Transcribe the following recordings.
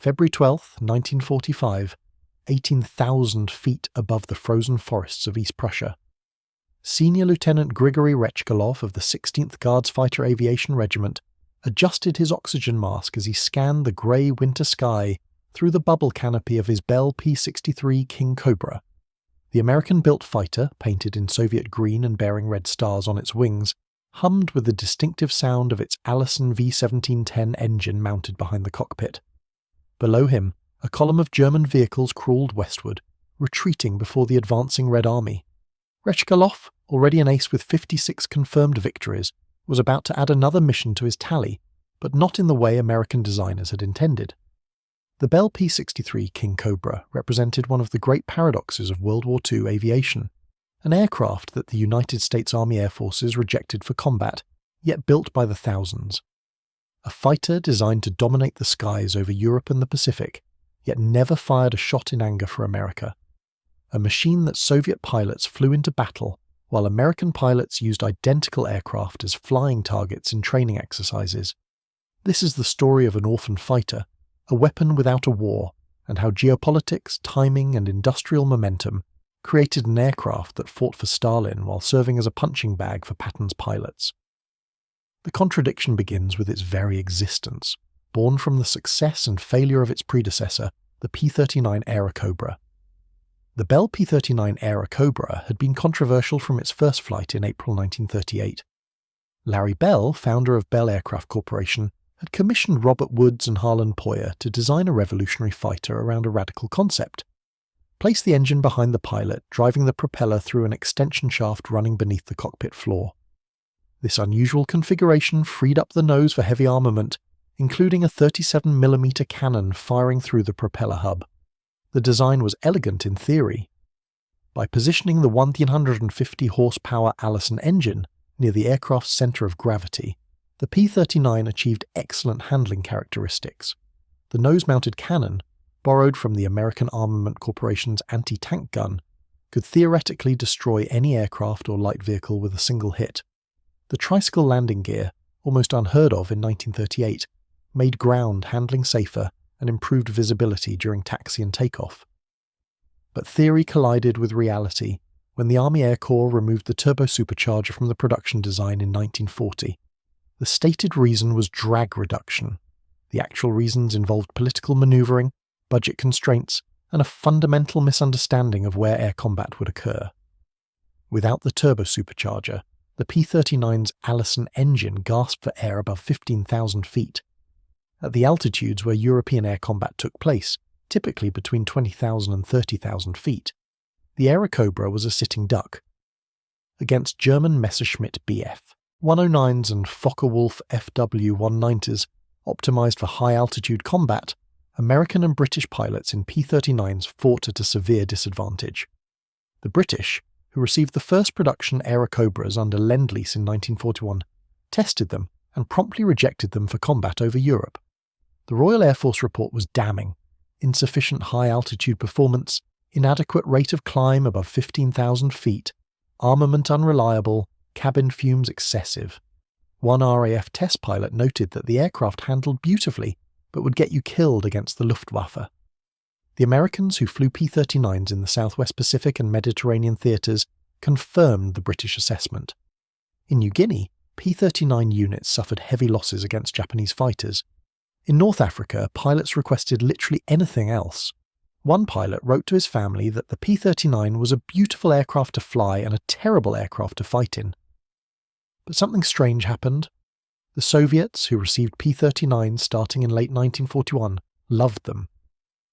February 12, 1945, 18,000 feet above the frozen forests of East Prussia. Senior Lieutenant Grigory Rechkalov of the 16th Guards Fighter Aviation Regiment adjusted his oxygen mask as he scanned the grey winter sky through the bubble canopy of his Bell P-63 Kingcobra. The American-built fighter, painted in Soviet green and bearing red stars on its wings, hummed with the distinctive sound of its Allison V-1710 engine mounted behind the cockpit. Below him, a column of German vehicles crawled westward, retreating before the advancing Red Army. Rechkalov, already an ace with 56 confirmed victories, was about to add another mission to his tally, but not in the way American designers had intended. The Bell P-63 Kingcobra represented one of the great paradoxes of World War II aviation, an aircraft that the United States Army Air Forces rejected for combat, yet built by the thousands. A fighter designed to dominate the skies over Europe and the Pacific, yet never fired a shot in anger for America. A machine that Soviet pilots flew into battle, while American pilots used identical aircraft as flying targets in training exercises. This is the story of an orphan fighter, a weapon without a war, and how geopolitics, timing, and industrial momentum created an aircraft that fought for Stalin while serving as a punching bag for Patton's pilots. The contradiction begins with its very existence, born from the success and failure of its predecessor, the P-39 Airacobra. The Bell P-39 Airacobra had been controversial from its first flight in April 1938. Larry Bell, founder of Bell Aircraft Corporation, had commissioned Robert Woods and Harlan Poyer to design a revolutionary fighter around a radical concept. Place the engine behind the pilot, driving the propeller through an extension shaft running beneath the cockpit floor. This unusual configuration freed up the nose for heavy armament, including a 37mm cannon firing through the propeller hub. The design was elegant in theory. By positioning the 150 horsepower Allison engine near the aircraft's center of gravity, the P-39 achieved excellent handling characteristics. The nose-mounted cannon, borrowed from the American Armament Corporation's anti-tank gun, could theoretically destroy any aircraft or light vehicle with a single hit. The tricycle landing gear, almost unheard of in 1938, made ground handling safer and improved visibility during taxi and takeoff. But theory collided with reality when the Army Air Corps removed the turbo-supercharger from the production design in 1940. The stated reason was drag reduction. The actual reasons involved political maneuvering, budget constraints, and a fundamental misunderstanding of where air combat would occur. Without the turbo-supercharger, the P-39's Allison engine gasped for air above 15,000 feet. At the altitudes where European air combat took place, typically between 20,000 and 30,000 feet, the Airacobra was a sitting duck. Against German Messerschmitt Bf 109s and Focke-Wulf FW-190s, optimized for high-altitude combat, American and British pilots in P-39s fought at a severe disadvantage. The British, who received the first production Airacobras under Lend-Lease in 1941, tested them and promptly rejected them for combat over Europe. The Royal Air Force report was damning: insufficient high-altitude performance, inadequate rate of climb above 15,000 feet, armament unreliable, cabin fumes excessive. One RAF test pilot noted that the aircraft handled beautifully, but would get you killed against the Luftwaffe. The Americans who flew P-39s in the Southwest Pacific and Mediterranean theatres confirmed the British assessment. In New Guinea, P-39 units suffered heavy losses against Japanese fighters. In North Africa, pilots requested literally anything else. One pilot wrote to his family that the P-39 was a beautiful aircraft to fly and a terrible aircraft to fight in. But something strange happened. The Soviets, who received P-39s starting in late 1941, loved them.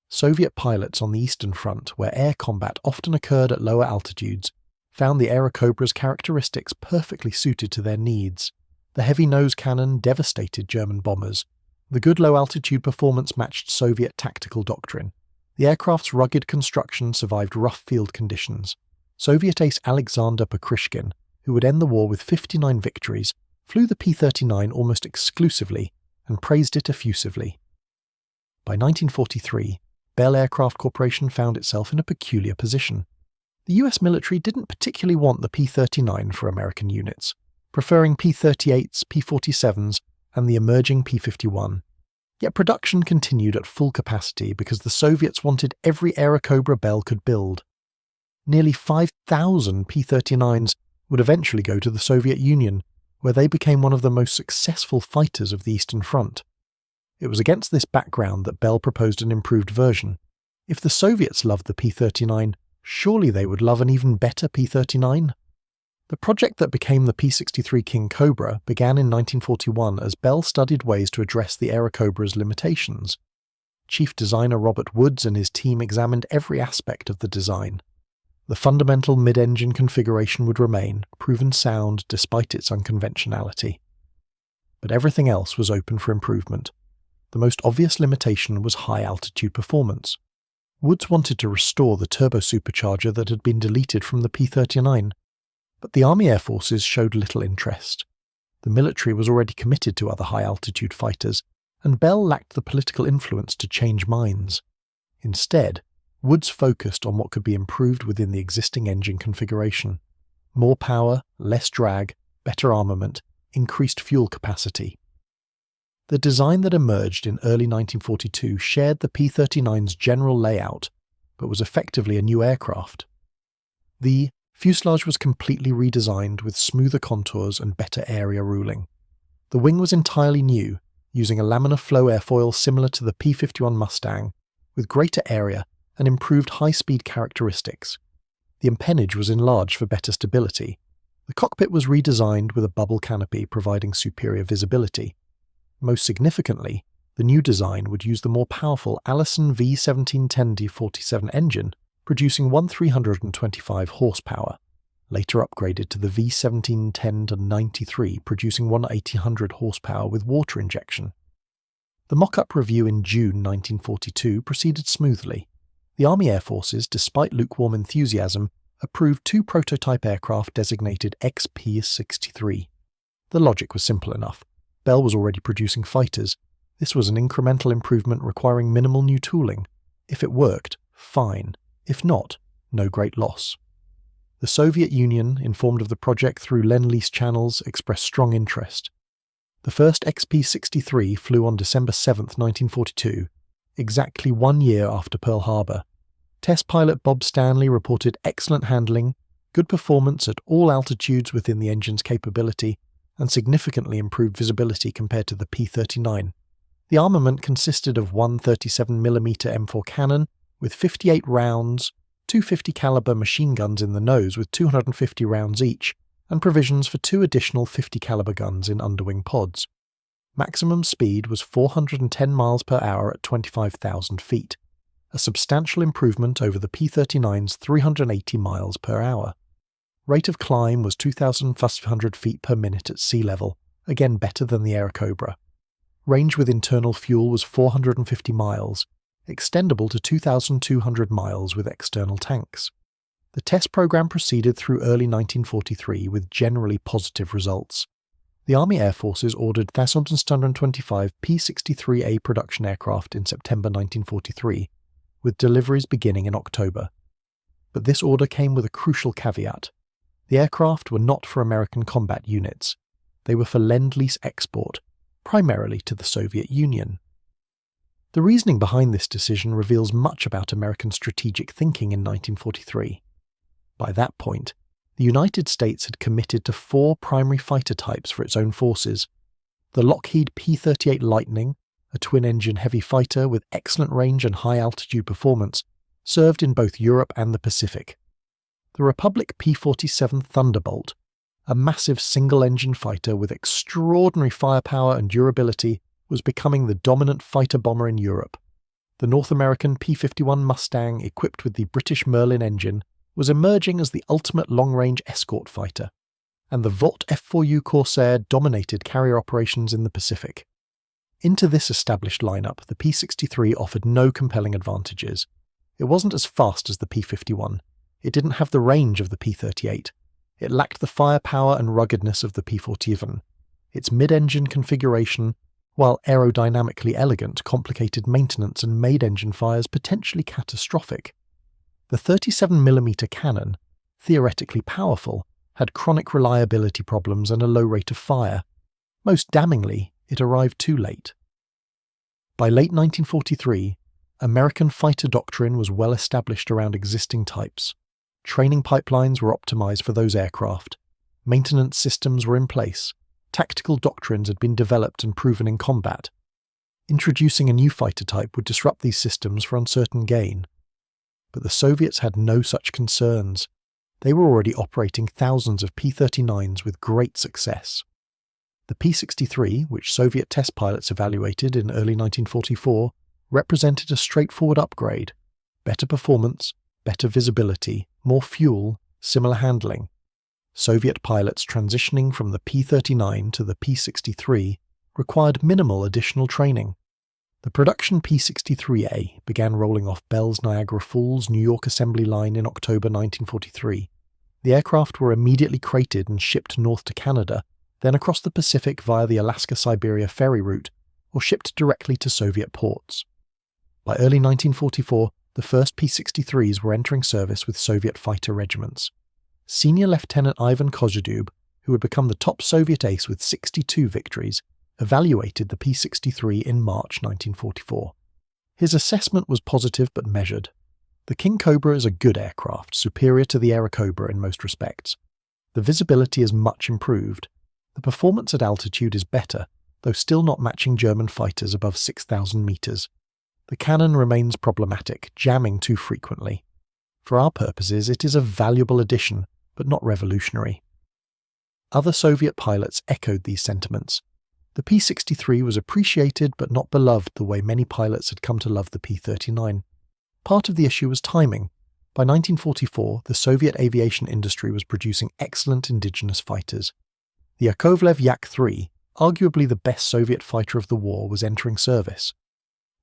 Soviet pilots on the Eastern Front, where air combat often occurred at lower altitudes, found the Airacobra's characteristics perfectly suited to their needs. The heavy nose cannon devastated German bombers. The good low-altitude performance matched Soviet tactical doctrine. The aircraft's rugged construction survived rough field conditions. Soviet ace Alexander Pokrishkin, who would end the war with 59 victories, flew the P-39 almost exclusively and praised it effusively. By 1943, Bell Aircraft Corporation found itself in a peculiar position. The US military didn't particularly want the P-39 for American units, preferring P-38s, P-47s, and the emerging P-51. Yet production continued at full capacity because the Soviets wanted every Airacobra Bell could build. Nearly 5,000 P-39s would eventually go to the Soviet Union, where they became one of the most successful fighters of the Eastern Front. It was against this background that Bell proposed an improved version. If the Soviets loved the P-39, surely they would love an even better P-39. The project that became the P-63 Kingcobra began in 1941 as Bell studied ways to address the Airacobra's limitations. Chief designer Robert Woods and his team examined every aspect of the design. The fundamental mid-engine configuration would remain, proven sound despite its unconventionality. But everything else was open for improvement. The most obvious limitation was high-altitude performance. Woods wanted to restore the turbo-supercharger that had been deleted from the P-39, but the Army Air Forces showed little interest. The military was already committed to other high-altitude fighters, and Bell lacked the political influence to change minds. Instead, Woods focused on what could be improved within the existing engine configuration. More power, less drag, better armament, increased fuel capacity. The design that emerged in early 1942 shared the P-39's general layout, but was effectively a new aircraft. The fuselage was completely redesigned with smoother contours and better area ruling. The wing was entirely new, using a laminar flow airfoil similar to the P-51 Mustang, with greater area and improved high-speed characteristics. The empennage was enlarged for better stability. The cockpit was redesigned with a bubble canopy providing superior visibility. Most significantly, the new design would use the more powerful Allison V1710D47 engine, producing 1,325 horsepower, later upgraded to the V1710-93, producing 1,800 horsepower with water injection. The mock-up review in June 1942 proceeded smoothly. The Army Air Forces, despite lukewarm enthusiasm, approved 2 prototype aircraft designated XP-63. The logic was simple enough. Bell was already producing fighters. This was an incremental improvement requiring minimal new tooling. If it worked, fine. If not, no great loss. The Soviet Union, informed of the project through Lend-Lease channels, expressed strong interest. The first XP-63 flew on December 7, 1942, exactly 1 year after Pearl Harbor. Test pilot Bob Stanley reported excellent handling, good performance at all altitudes within the engine's capability, and significantly improved visibility compared to the P-39. The armament consisted of one 37mm M4 cannon with 58 rounds, 250 caliber machine guns in the nose with 250 rounds each, and provisions for 2 additional 50 caliber guns in underwing pods. Maximum speed was 410 miles per hour at 25,000 feet, a substantial improvement over the P-39's 380 miles per hour. Rate of climb was 2,500 feet per minute at sea level, again better than the Airacobra. Range with internal fuel was 450 miles, extendable to 2,200 miles with external tanks. The test program proceeded through early 1943 with generally positive results. The Army Air Forces ordered 1,625 P-63A production aircraft in September 1943, with deliveries beginning in October. But this order came with a crucial caveat. The aircraft were not for American combat units. They were for Lend-Lease export, primarily to the Soviet Union. The reasoning behind this decision reveals much about American strategic thinking in 1943. By that point, the United States had committed to 4 primary fighter types for its own forces. The Lockheed P-38 Lightning, a twin-engine heavy fighter with excellent range and high-altitude performance, served in both Europe and the Pacific. The Republic P-47 Thunderbolt, a massive single-engine fighter with extraordinary firepower and durability, was becoming the dominant fighter bomber in Europe. The North American P-51 Mustang, equipped with the British Merlin engine, was emerging as the ultimate long-range escort fighter, and the Vought F-4U Corsair dominated carrier operations in the Pacific. Into this established lineup, the P-63 offered no compelling advantages. It wasn't as fast as the P-51. It didn't have the range of the P-38. It lacked the firepower and ruggedness of the P-47. Its mid-engine configuration, while aerodynamically elegant, complicated maintenance and made engine fires potentially catastrophic. The 37mm cannon, theoretically powerful, had chronic reliability problems and a low rate of fire. Most damningly, it arrived too late. By late 1943, American fighter doctrine was well established around existing types. Training pipelines were optimized for those aircraft. Maintenance systems were in place. Tactical doctrines had been developed and proven in combat. Introducing a new fighter type would disrupt these systems for uncertain gain. But the Soviets had no such concerns. They were already operating thousands of P-39s with great success. The P-63, which Soviet test pilots evaluated in early 1944, represented a straightforward upgrade: better performance, better visibility, more fuel, similar handling. Soviet pilots transitioning from the P-39 to the P-63 required minimal additional training. The production P-63A began rolling off Bell's Niagara Falls, New York assembly line in October 1943. The aircraft were immediately crated and shipped north to Canada, then across the Pacific via the Alaska-Siberia ferry route, or shipped directly to Soviet ports. By early 1944, the first P-63s were entering service with Soviet fighter regiments. Senior Lieutenant Ivan Kozhedub, who had become the top Soviet ace with 62 victories, evaluated the P-63 in March 1944. His assessment was positive but measured. The Kingcobra is a good aircraft, superior to the Airacobra in most respects. The visibility is much improved. The performance at altitude is better, though still not matching German fighters above 6,000 meters. The cannon remains problematic, jamming too frequently. For our purposes, it is a valuable addition, but not revolutionary. Other Soviet pilots echoed these sentiments. The P-63 was appreciated but not beloved the way many pilots had come to love the P-39. Part of the issue was timing. By 1944, the Soviet aviation industry was producing excellent indigenous fighters. The Yakovlev Yak-3, arguably the best Soviet fighter of the war, was entering service.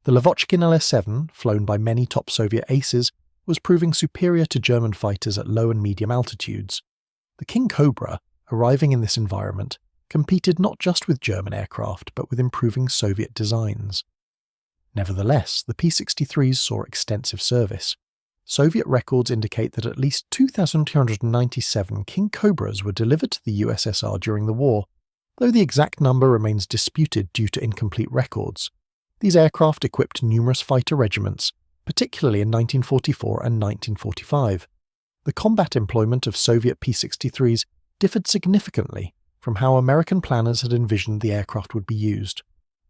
The Lavochkin LS-7, flown by many top Soviet aces, was proving superior to German fighters at low and medium altitudes. The Kingcobra, arriving in this environment, competed not just with German aircraft but with improving Soviet designs. Nevertheless, the P-63s saw extensive service. Soviet records indicate that at least 2,297 Kingcobras were delivered to the USSR during the war, though the exact number remains disputed due to incomplete records. These aircraft equipped numerous fighter regiments, particularly in 1944 and 1945. The combat employment of Soviet P-63s differed significantly from how American planners had envisioned the aircraft would be used.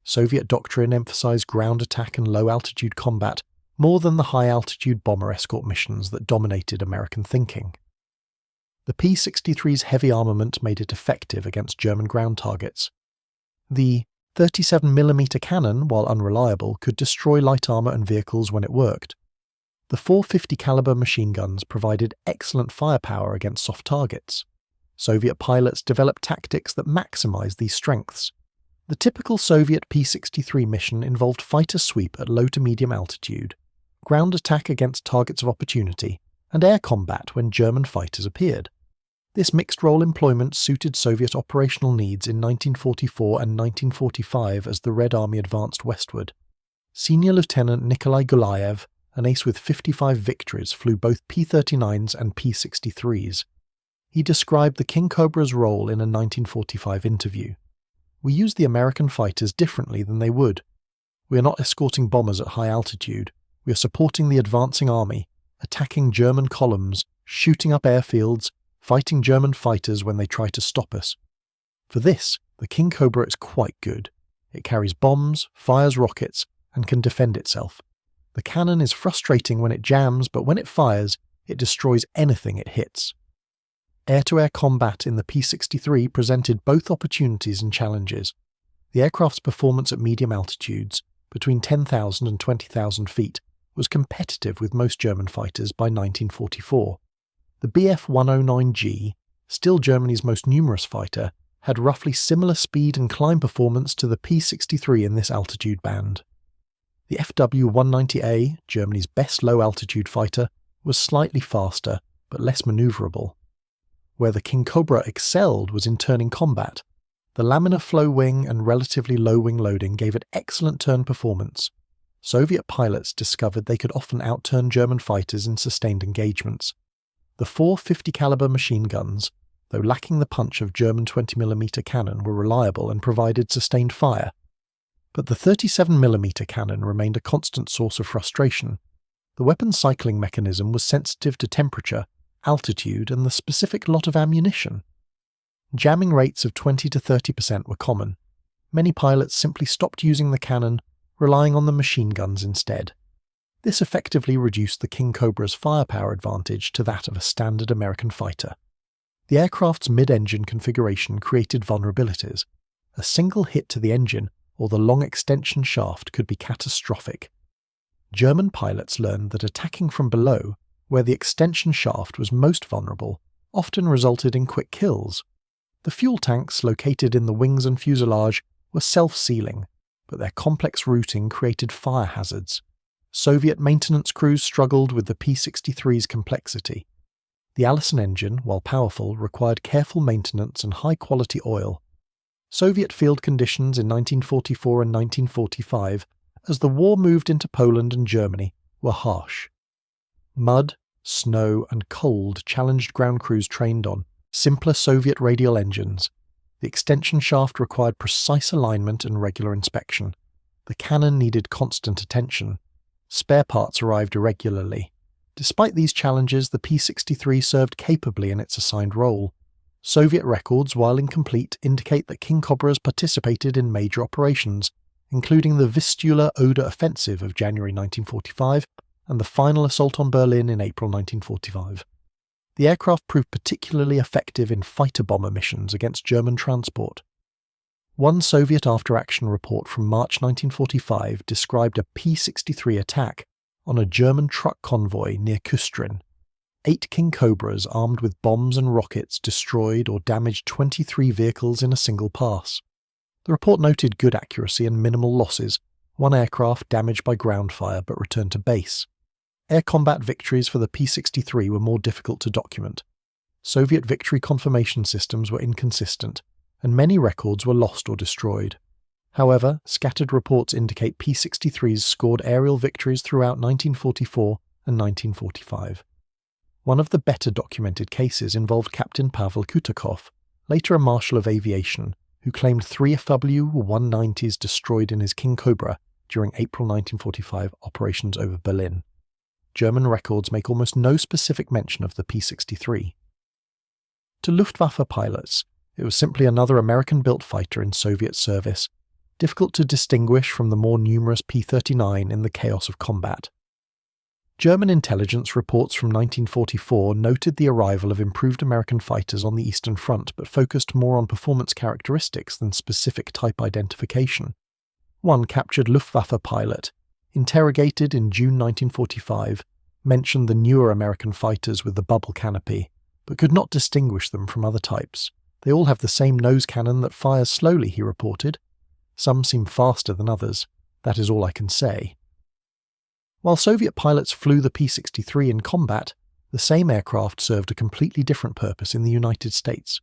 Soviet doctrine emphasized ground attack and low-altitude combat more than the high-altitude bomber escort missions that dominated American thinking. The P-63's heavy armament made it effective against German ground targets. The 37mm cannon, while unreliable, could destroy light armor and vehicles when it worked. The 450 caliber machine guns provided excellent firepower against soft targets. Soviet pilots developed tactics that maximized these strengths. The typical Soviet P-63 mission involved fighter sweep at low to medium altitude, ground attack against targets of opportunity, and air combat when German fighters appeared. This mixed-role employment suited Soviet operational needs in 1944 and 1945 as the Red Army advanced westward. Senior Lieutenant Nikolai Gulayev, an ace with 55 victories, flew both P-39s and P-63s. He described the Kingcobra's role in a 1945 interview. "We use the American fighters differently than they would. We are not escorting bombers at high altitude. We are supporting the advancing army, attacking German columns, shooting up airfields, fighting German fighters when they try to stop us. For this, the Kingcobra is quite good. It carries bombs, fires rockets, and can defend itself. The cannon is frustrating when it jams, but when it fires, it destroys anything it hits." Air-to-air combat in the P-63 presented both opportunities and challenges. The aircraft's performance at medium altitudes, between 10,000 and 20,000 feet, was competitive with most German fighters by 1944. The Bf-109G, still Germany's most numerous fighter, had roughly similar speed and climb performance to the P-63 in this altitude band. The Fw-190A, Germany's best low-altitude fighter, was slightly faster but less maneuverable. Where the Kingcobra excelled was in turning combat. The laminar flow wing and relatively low wing loading gave it excellent turn performance. Soviet pilots discovered they could often outturn German fighters in sustained engagements. The 450 caliber machine guns, though lacking the punch of German 20mm cannon, were reliable and provided sustained fire. But the 37mm cannon remained a constant source of frustration. The weapon's cycling mechanism was sensitive to temperature, altitude, and the specific lot of ammunition. Jamming rates of 20 to 30% were common. Many pilots simply stopped using the cannon, relying on the machine guns instead. This effectively reduced the Kingcobra's firepower advantage to that of a standard American fighter. The aircraft's mid-engine configuration created vulnerabilities. A single hit to the engine or the long extension shaft could be catastrophic. German pilots learned that attacking from below, where the extension shaft was most vulnerable, often resulted in quick kills. The fuel tanks located in the wings and fuselage were self-sealing, but their complex routing created fire hazards. Soviet maintenance crews struggled with the P-63's complexity. The Allison engine, while powerful, required careful maintenance and high-quality oil. Soviet field conditions in 1944 and 1945, as the war moved into Poland and Germany, were harsh. Mud, snow, and cold challenged ground crews trained on simpler Soviet radial engines. The extension shaft required precise alignment and regular inspection. The cannon needed constant attention. Spare parts arrived irregularly. Despite these challenges, the P-63 served capably in its assigned role. Soviet records, while incomplete, indicate that Kingcobras participated in major operations, including the Vistula-Oder offensive of January 1945 and the final assault on Berlin in April 1945. The aircraft proved particularly effective in fighter-bomber missions against German transport. One Soviet after-action report from March 1945 described a P-63 attack on a German truck convoy near Kustrin. 8 Kingcobras armed with bombs and rockets destroyed or damaged 23 vehicles in a single pass. The report noted good accuracy and minimal losses, one aircraft damaged by ground fire but returned to base. Air combat victories for the P-63 were more difficult to document. Soviet victory confirmation systems were inconsistent, and many records were lost or destroyed. However, scattered reports indicate P-63s scored aerial victories throughout 1944 and 1945. One of the better documented cases involved Captain Pavel Kutakov, later a Marshal of Aviation, who claimed 3 FW-190s destroyed in his Kingcobra during April 1945 operations over Berlin. German records make almost no specific mention of the P-63. To Luftwaffe pilots, it was simply another American-built fighter in Soviet service, difficult to distinguish from the more numerous P-39 in the chaos of combat. German intelligence reports from 1944 noted the arrival of improved American fighters on the Eastern Front but focused more on performance characteristics than specific type identification. One captured Luftwaffe pilot, interrogated in June 1945, mentioned the newer American fighters with the bubble canopy, but could not distinguish them from other types. They all have the same nose cannon that fires slowly, he reported. Some seem faster than others. That is all I can say. While Soviet pilots flew the P-63 in combat, the same aircraft served a completely different purpose in the United States.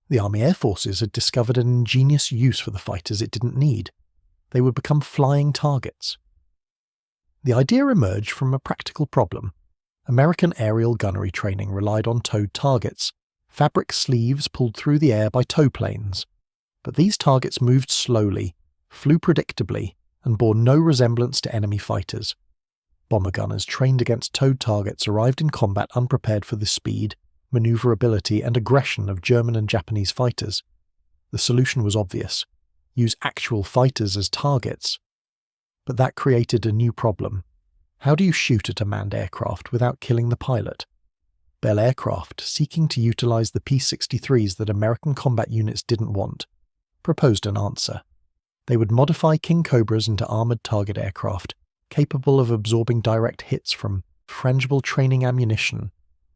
The Army Air Forces had discovered an ingenious use for the fighters it didn't need. They would become flying targets. The idea emerged from a practical problem. American aerial gunnery training relied on towed targets, fabric sleeves pulled through the air by tow planes. But these targets moved slowly, flew predictably, and bore no resemblance to enemy fighters. Bomber gunners trained against towed targets arrived in combat unprepared for the speed, maneuverability, and aggression of German and Japanese fighters. The solution was obvious: use actual fighters as targets. But that created a new problem. How do you shoot at a manned aircraft without killing the pilot? Bell Aircraft, seeking to utilize the P-63s that American combat units didn't want, proposed an answer. They would modify Kingcobras into armored target aircraft, capable of absorbing direct hits from frangible training ammunition.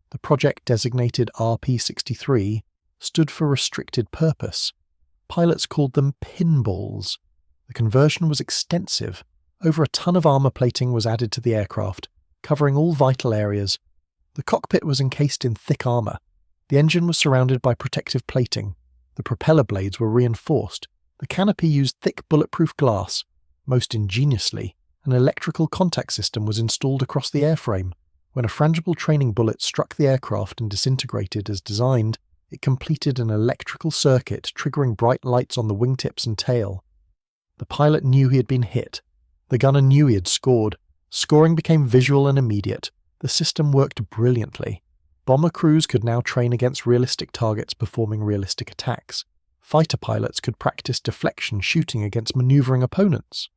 The project, designated RP-63, stood for Restricted Purpose. Pilots called them pinballs. The conversion was extensive. Over a ton of armor plating was added to the aircraft, covering all vital areas. The cockpit was encased in thick armor. The engine was surrounded by protective plating. The propeller blades were reinforced. The canopy used thick bulletproof glass. Most ingeniously, an electrical contact system was installed across the airframe. When a frangible training bullet struck the aircraft and disintegrated as designed, it completed an electrical circuit triggering bright lights on the wingtips and tail. The pilot knew he had been hit. The gunner knew he had scored. Scoring became visual and immediate. The system worked brilliantly. Bomber crews could now train against realistic targets performing realistic attacks. Fighter pilots could practice deflection shooting against maneuvering opponents.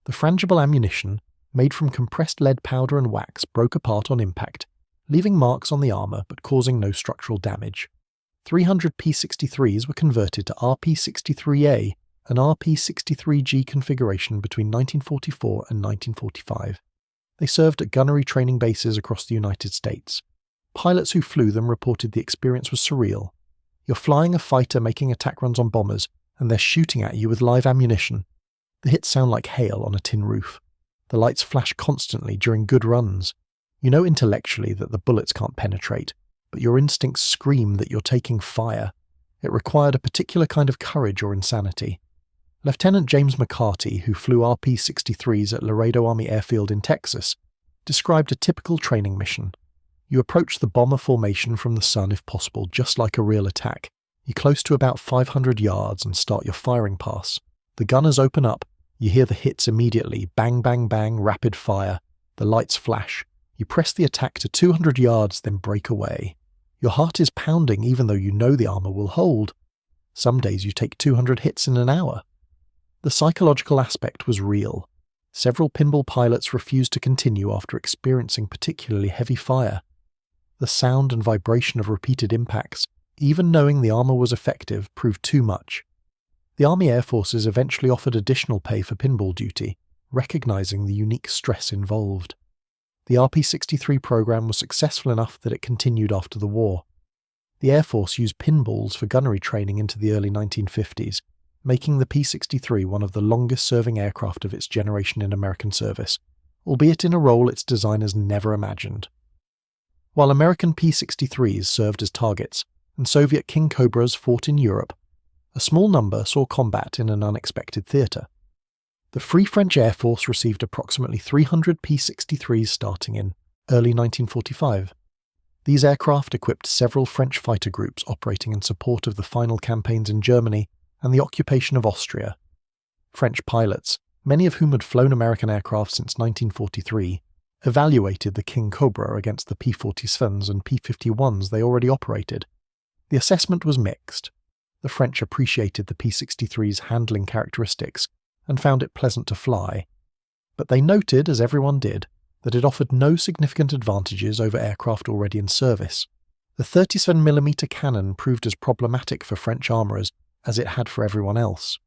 The frangible ammunition, made from compressed lead powder and wax, broke apart on impact, leaving marks on the armour but causing no structural damage. 300 P-63s were converted to RP-63A and RP-63G configuration between 1944 and 1945. They served at gunnery training bases across the United States. Pilots who flew them reported the experience was surreal. You're flying a fighter making attack runs on bombers, and they're shooting at you with live ammunition. The hits sound like hail on a tin roof. The lights flash constantly during good runs. You know intellectually that the bullets can't penetrate, but your instincts scream that you're taking fire. It required a particular kind of courage or insanity. Lieutenant James McCarty, who flew RP-63s at Laredo Army Airfield in Texas, described a typical training mission. You approach the bomber formation from the sun if possible, just like a real attack. You're close to about 500 yards and start your firing pass. The gunners open up. You hear the hits immediately, bang, bang, bang, rapid fire. The lights flash. You press the attack to 200 yards, then break away. Your heart is pounding even though you know the armour will hold. Some days you take 200 hits in an hour. The psychological aspect was real. Several pinball pilots refused to continue after experiencing particularly heavy fire. The sound and vibration of repeated impacts, even knowing the armour was effective, proved too much. The Army Air Forces eventually offered additional pay for pinball duty, recognising the unique stress involved. The RP-63 program was successful enough that it continued after the war. The Air Force used pinballs for gunnery training into the early 1950s, making the P-63 one of the longest-serving aircraft of its generation in American service, albeit in a role its designers never imagined. While American P-63s served as targets and Soviet Kingcobras fought in Europe, a small number saw combat in an unexpected theatre. The Free French Air Force received approximately 300 P-63s starting in early 1945. These aircraft equipped several French fighter groups operating in support of the final campaigns in Germany and the occupation of Austria. French pilots, many of whom had flown American aircraft since 1943, evaluated the Kingcobra against the P-47s and P-51s they already operated. The assessment was mixed. The French appreciated the P-63's handling characteristics and found it pleasant to fly, but they noted, as everyone did, that it offered no significant advantages over aircraft already in service. The 37mm cannon proved as problematic for French armourers as it had for everyone else.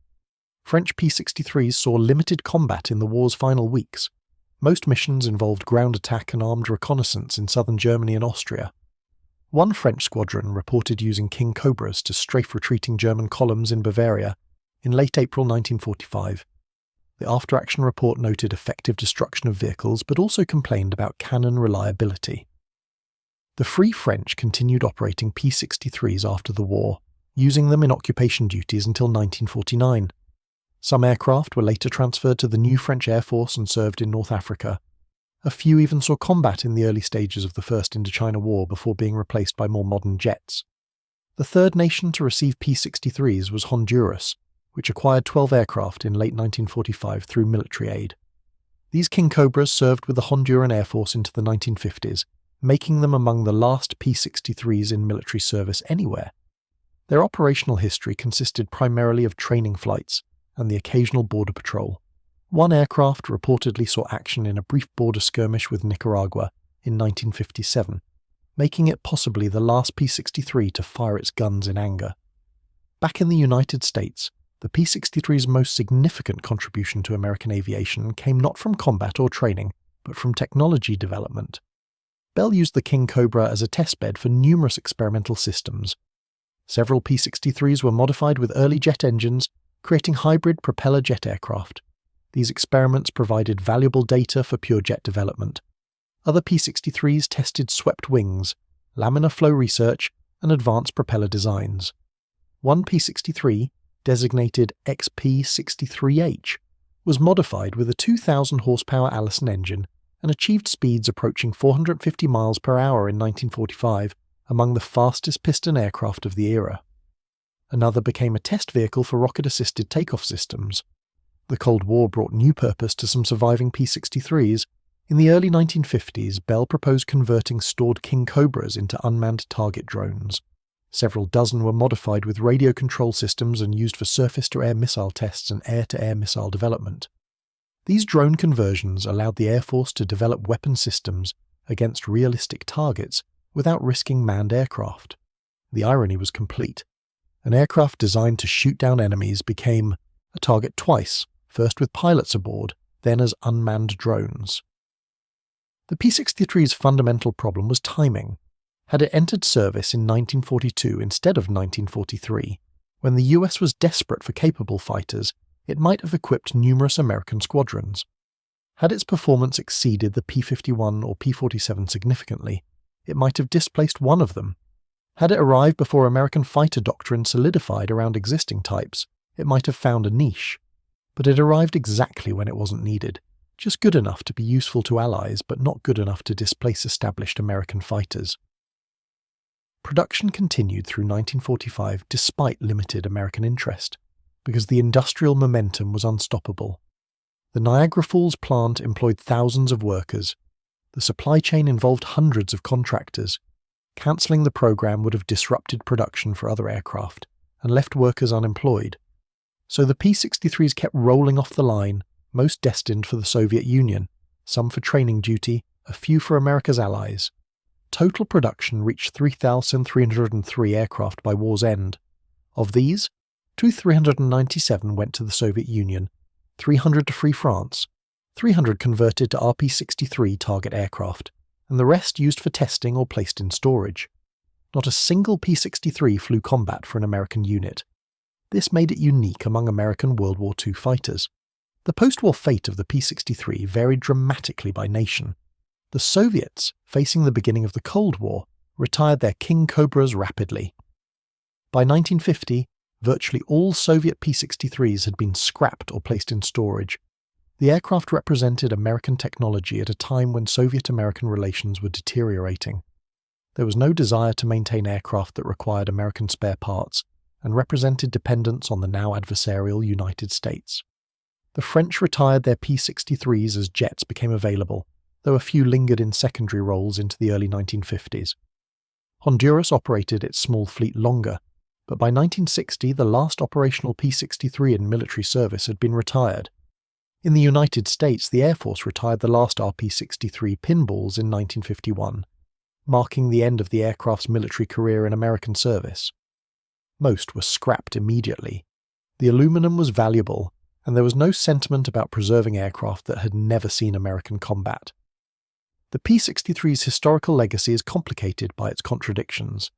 French P-63s saw limited combat in the war's final weeks. Most missions involved ground attack and armed reconnaissance in southern Germany and Austria. One French squadron reported using Kingcobras to strafe retreating German columns in Bavaria in late April 1945. The after-action report noted effective destruction of vehicles but also complained about cannon reliability. The Free French continued operating P-63s after the war, using them in occupation duties until 1949. Some aircraft were later transferred to the new French Air Force and served in North Africa. A few even saw combat in the early stages of the First Indochina War before being replaced by more modern jets. The third nation to receive P-63s was Honduras, which acquired 12 aircraft in late 1945 through military aid. These Kingcobras served with the Honduran Air Force into the 1950s, making them among the last P-63s in military service anywhere. Their operational history consisted primarily of training flights and the occasional border patrol. One aircraft reportedly saw action in a brief border skirmish with Nicaragua in 1957, making it possibly the last P-63 to fire its guns in anger. Back in the United States, the P-63's most significant contribution to American aviation came not from combat or training, but from technology development. Bell used the Kingcobra as a testbed for numerous experimental systems. Several P-63s were modified with early jet engines, creating hybrid propeller jet aircraft. These experiments provided valuable data for pure jet development. Other P-63s tested swept wings, laminar flow research, and advanced propeller designs. One P-63, designated XP-63H, was modified with a 2,000 horsepower Allison engine and achieved speeds approaching 450 miles per hour in 1945, among the fastest piston aircraft of the era. Another became a test vehicle for rocket-assisted takeoff systems. The Cold War brought new purpose to some surviving P-63s. In the early 1950s, Bell proposed converting stored Kingcobras into unmanned target drones. Several dozen were modified with radio control systems and used for surface-to-air missile tests and air-to-air missile development. These drone conversions allowed the Air Force to develop weapon systems against realistic targets without risking manned aircraft. The irony was complete. An aircraft designed to shoot down enemies became a target twice, first with pilots aboard, then as unmanned drones. The P-63's fundamental problem was timing. Had it entered service in 1942 instead of 1943, when the US was desperate for capable fighters, it might have equipped numerous American squadrons. Had its performance exceeded the P-51 or P-47 significantly, it might have displaced one of them. Had it arrived before American fighter doctrine solidified around existing types, it might have found a niche. But it arrived exactly when it wasn't needed, just good enough to be useful to allies but not good enough to displace established American fighters. Production continued through 1945 despite limited American interest, because the industrial momentum was unstoppable. The Niagara Falls plant employed thousands of workers. The supply chain involved hundreds of contractors. Cancelling the program would have disrupted production for other aircraft and left workers unemployed. So the P-63s kept rolling off the line, most destined for the Soviet Union, some for training duty, a few for America's allies. Total production reached 3,303 aircraft by war's end. Of these, 397 went to the Soviet Union, 300 to Free France, 300 converted to RP-63 target aircraft, and the rest used for testing or placed in storage. Not a single P-63 flew combat for an American unit. This made it unique among American World War II fighters. The post-war fate of the P-63 varied dramatically by nation. The Soviets, facing the beginning of the Cold War, retired their Kingcobras rapidly. By 1950, virtually all Soviet P-63s had been scrapped or placed in storage. The aircraft represented American technology at a time when Soviet-American relations were deteriorating. There was no desire to maintain aircraft that required American spare parts and represented dependence on the now adversarial United States. The French retired their P-63s as jets became available, though a few lingered in secondary roles into the early 1950s. Honduras operated its small fleet longer, but by 1960 the last operational P-63 in military service had been retired. In the United States, the Air Force retired the last RP-63 pinballs in 1951, marking the end of the aircraft's military career in American service. Most were scrapped immediately. The aluminum was valuable, and there was no sentiment about preserving aircraft that had never seen American combat. The P-63's historical legacy is complicated by its contradictions.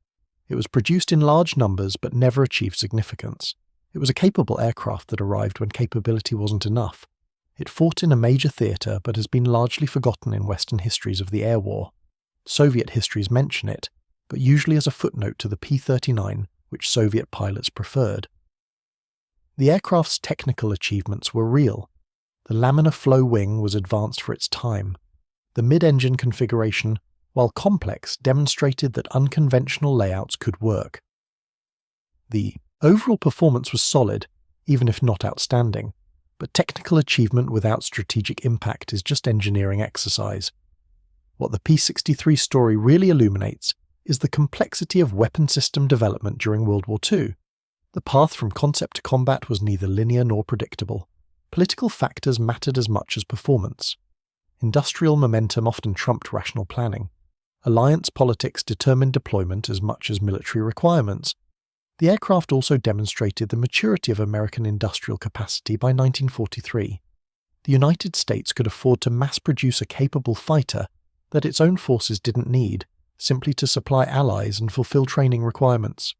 It was produced in large numbers but never achieved significance. It was a capable aircraft that arrived when capability wasn't enough. It fought in a major theatre but has been largely forgotten in Western histories of the air war. Soviet histories mention it, but usually as a footnote to the P-39, which Soviet pilots preferred. The aircraft's technical achievements were real. The laminar flow wing was advanced for its time. The mid-engine configuration, while complex, demonstrated that unconventional layouts could work. The overall performance was solid, even if not outstanding, but technical achievement without strategic impact is just engineering exercise. What the P-63 story really illuminates is the complexity of weapon system development during World War II. The path from concept to combat was neither linear nor predictable. Political factors mattered as much as performance. Industrial momentum often trumped rational planning. Alliance politics determined deployment as much as military requirements. The aircraft also demonstrated the maturity of American industrial capacity by 1943. The United States could afford to mass-produce a capable fighter that its own forces didn't need, simply to supply allies and fulfill training requirements.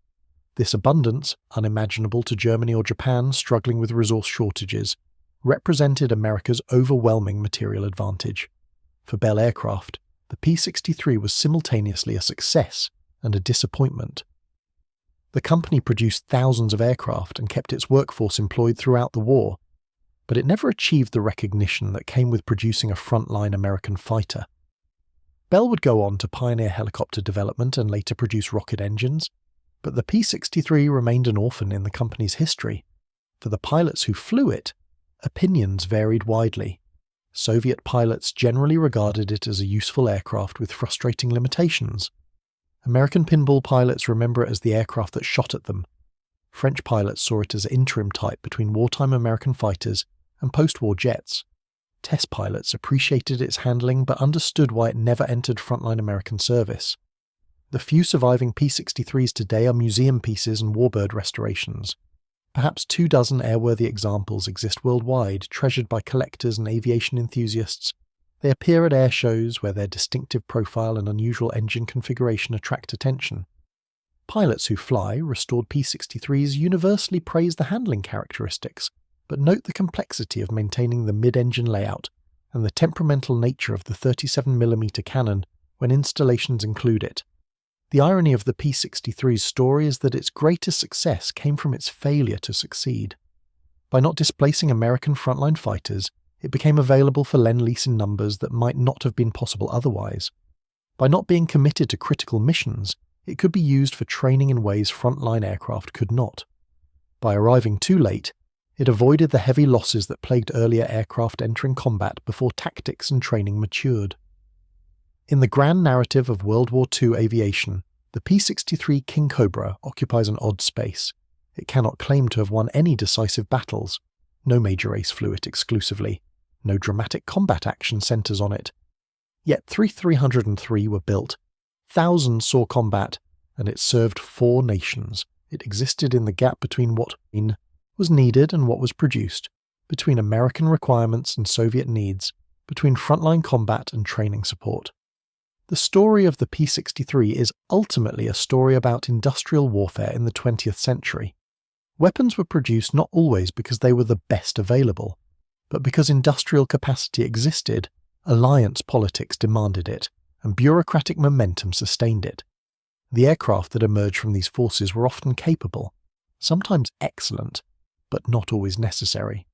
This abundance, unimaginable to Germany or Japan struggling with resource shortages, represented America's overwhelming material advantage. For Bell Aircraft, the P-63 was simultaneously a success and a disappointment. The company produced thousands of aircraft and kept its workforce employed throughout the war, but it never achieved the recognition that came with producing a frontline American fighter. Bell would go on to pioneer helicopter development and later produce rocket engines, but the P-63 remained an orphan in the company's history. For the pilots who flew it, Opinions varied widely. Soviet pilots generally regarded it as a useful aircraft with frustrating limitations. American pinball pilots remember it as the aircraft that shot at them. French pilots saw it as an interim type between wartime American fighters and post-war jets. Test pilots appreciated its handling but understood why it never entered frontline American service. The few surviving P-63s today are museum pieces and warbird restorations. Perhaps 24 airworthy examples exist worldwide, treasured by collectors and aviation enthusiasts. They appear at air shows where their distinctive profile and unusual engine configuration attract attention. Pilots who fly restored P-63s universally praise the handling characteristics, but note the complexity of maintaining the mid-engine layout and the temperamental nature of the 37mm cannon when installations include it. The irony of the P-63's story is that its greatest success came from its failure to succeed. By not displacing American frontline fighters, it became available for Lend-Lease in numbers that might not have been possible otherwise. By not being committed to critical missions, it could be used for training in ways frontline aircraft could not. By arriving too late, it avoided the heavy losses that plagued earlier aircraft entering combat before tactics and training matured. In the grand narrative of World War II aviation, the P-63 Kingcobra occupies an odd space. It cannot claim to have won any decisive battles. No major ace flew it exclusively. No dramatic combat action centers on it. Yet 303 were built. Thousands saw combat, and it served 4 nations. It existed in the gap between what was needed and what was produced, between American requirements and Soviet needs, between frontline combat and training support. The story of the P-63 is ultimately a story about industrial warfare in the 20th century. Weapons were produced not always because they were the best available, but because industrial capacity existed, alliance politics demanded it, and bureaucratic momentum sustained it. The aircraft that emerged from these forces were often capable, sometimes excellent, but not always necessary.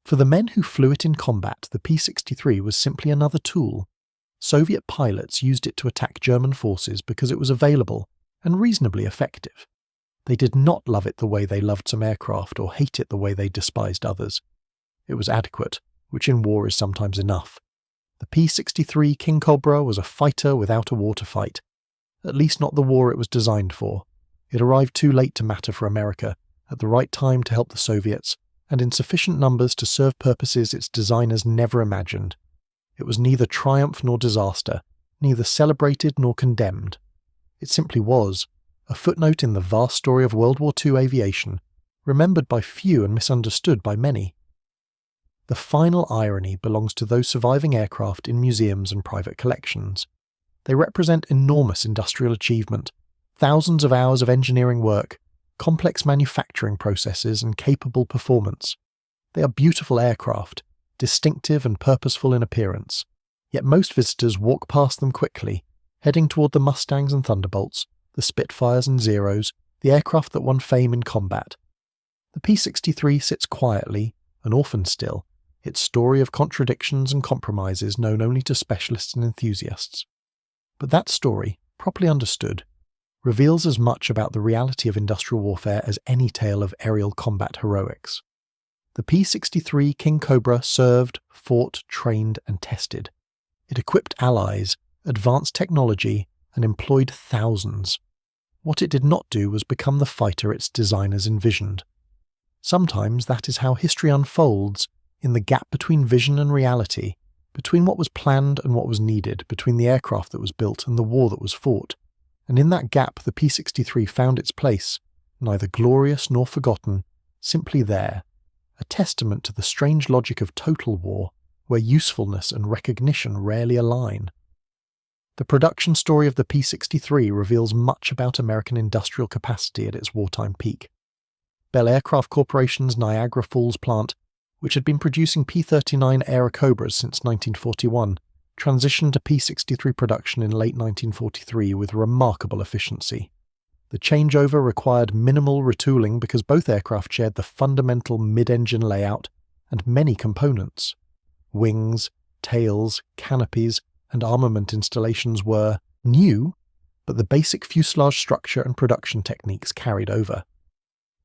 For the men who flew it in combat, the P-63 was simply another tool. Soviet pilots used it to attack German forces because it was available and reasonably effective. They did not love it the way they loved some aircraft or hate it the way they despised others. It was adequate, which in war is sometimes enough. The P-63 Kingcobra was a fighter without a war to fight. At least not the war it was designed for. It arrived too late to matter for America, at the right time to help the Soviets, and in sufficient numbers to serve purposes its designers never imagined. It was neither triumph nor disaster, neither celebrated nor condemned. It simply was, a footnote in the vast story of World War II aviation, remembered by few and misunderstood by many. The final irony belongs to those surviving aircraft in museums and private collections. They represent enormous industrial achievement, thousands of hours of engineering work, complex manufacturing processes, and capable performance. They are beautiful aircraft, distinctive and purposeful in appearance, yet most visitors walk past them quickly, heading toward the Mustangs and Thunderbolts, the Spitfires and Zeros, the aircraft that won fame in combat. The P-63 sits quietly, an orphan still, its story of contradictions and compromises known only to specialists and enthusiasts. But that story, properly understood, reveals as much about the reality of industrial warfare as any tale of aerial combat heroics. The P-63 Kingcobra served, fought, trained, and tested. It equipped allies, advanced technology, and employed thousands. What it did not do was become the fighter its designers envisioned. Sometimes that is how history unfolds, in the gap between vision and reality, between what was planned and what was needed, between the aircraft that was built and the war that was fought. And in that gap the P-63 found its place, neither glorious nor forgotten, simply there, a testament to the strange logic of total war, where usefulness and recognition rarely align. The production story of the P-63 reveals much about American industrial capacity at its wartime peak. Bell Aircraft Corporation's Niagara Falls plant, which had been producing P-39 Airacobras since 1941, transitioned to P-63 production in late 1943 with remarkable efficiency. The changeover required minimal retooling because both aircraft shared the fundamental mid-engine layout and many components. Wings, tails, canopies, and armament installations were new, but the basic fuselage structure and production techniques carried over.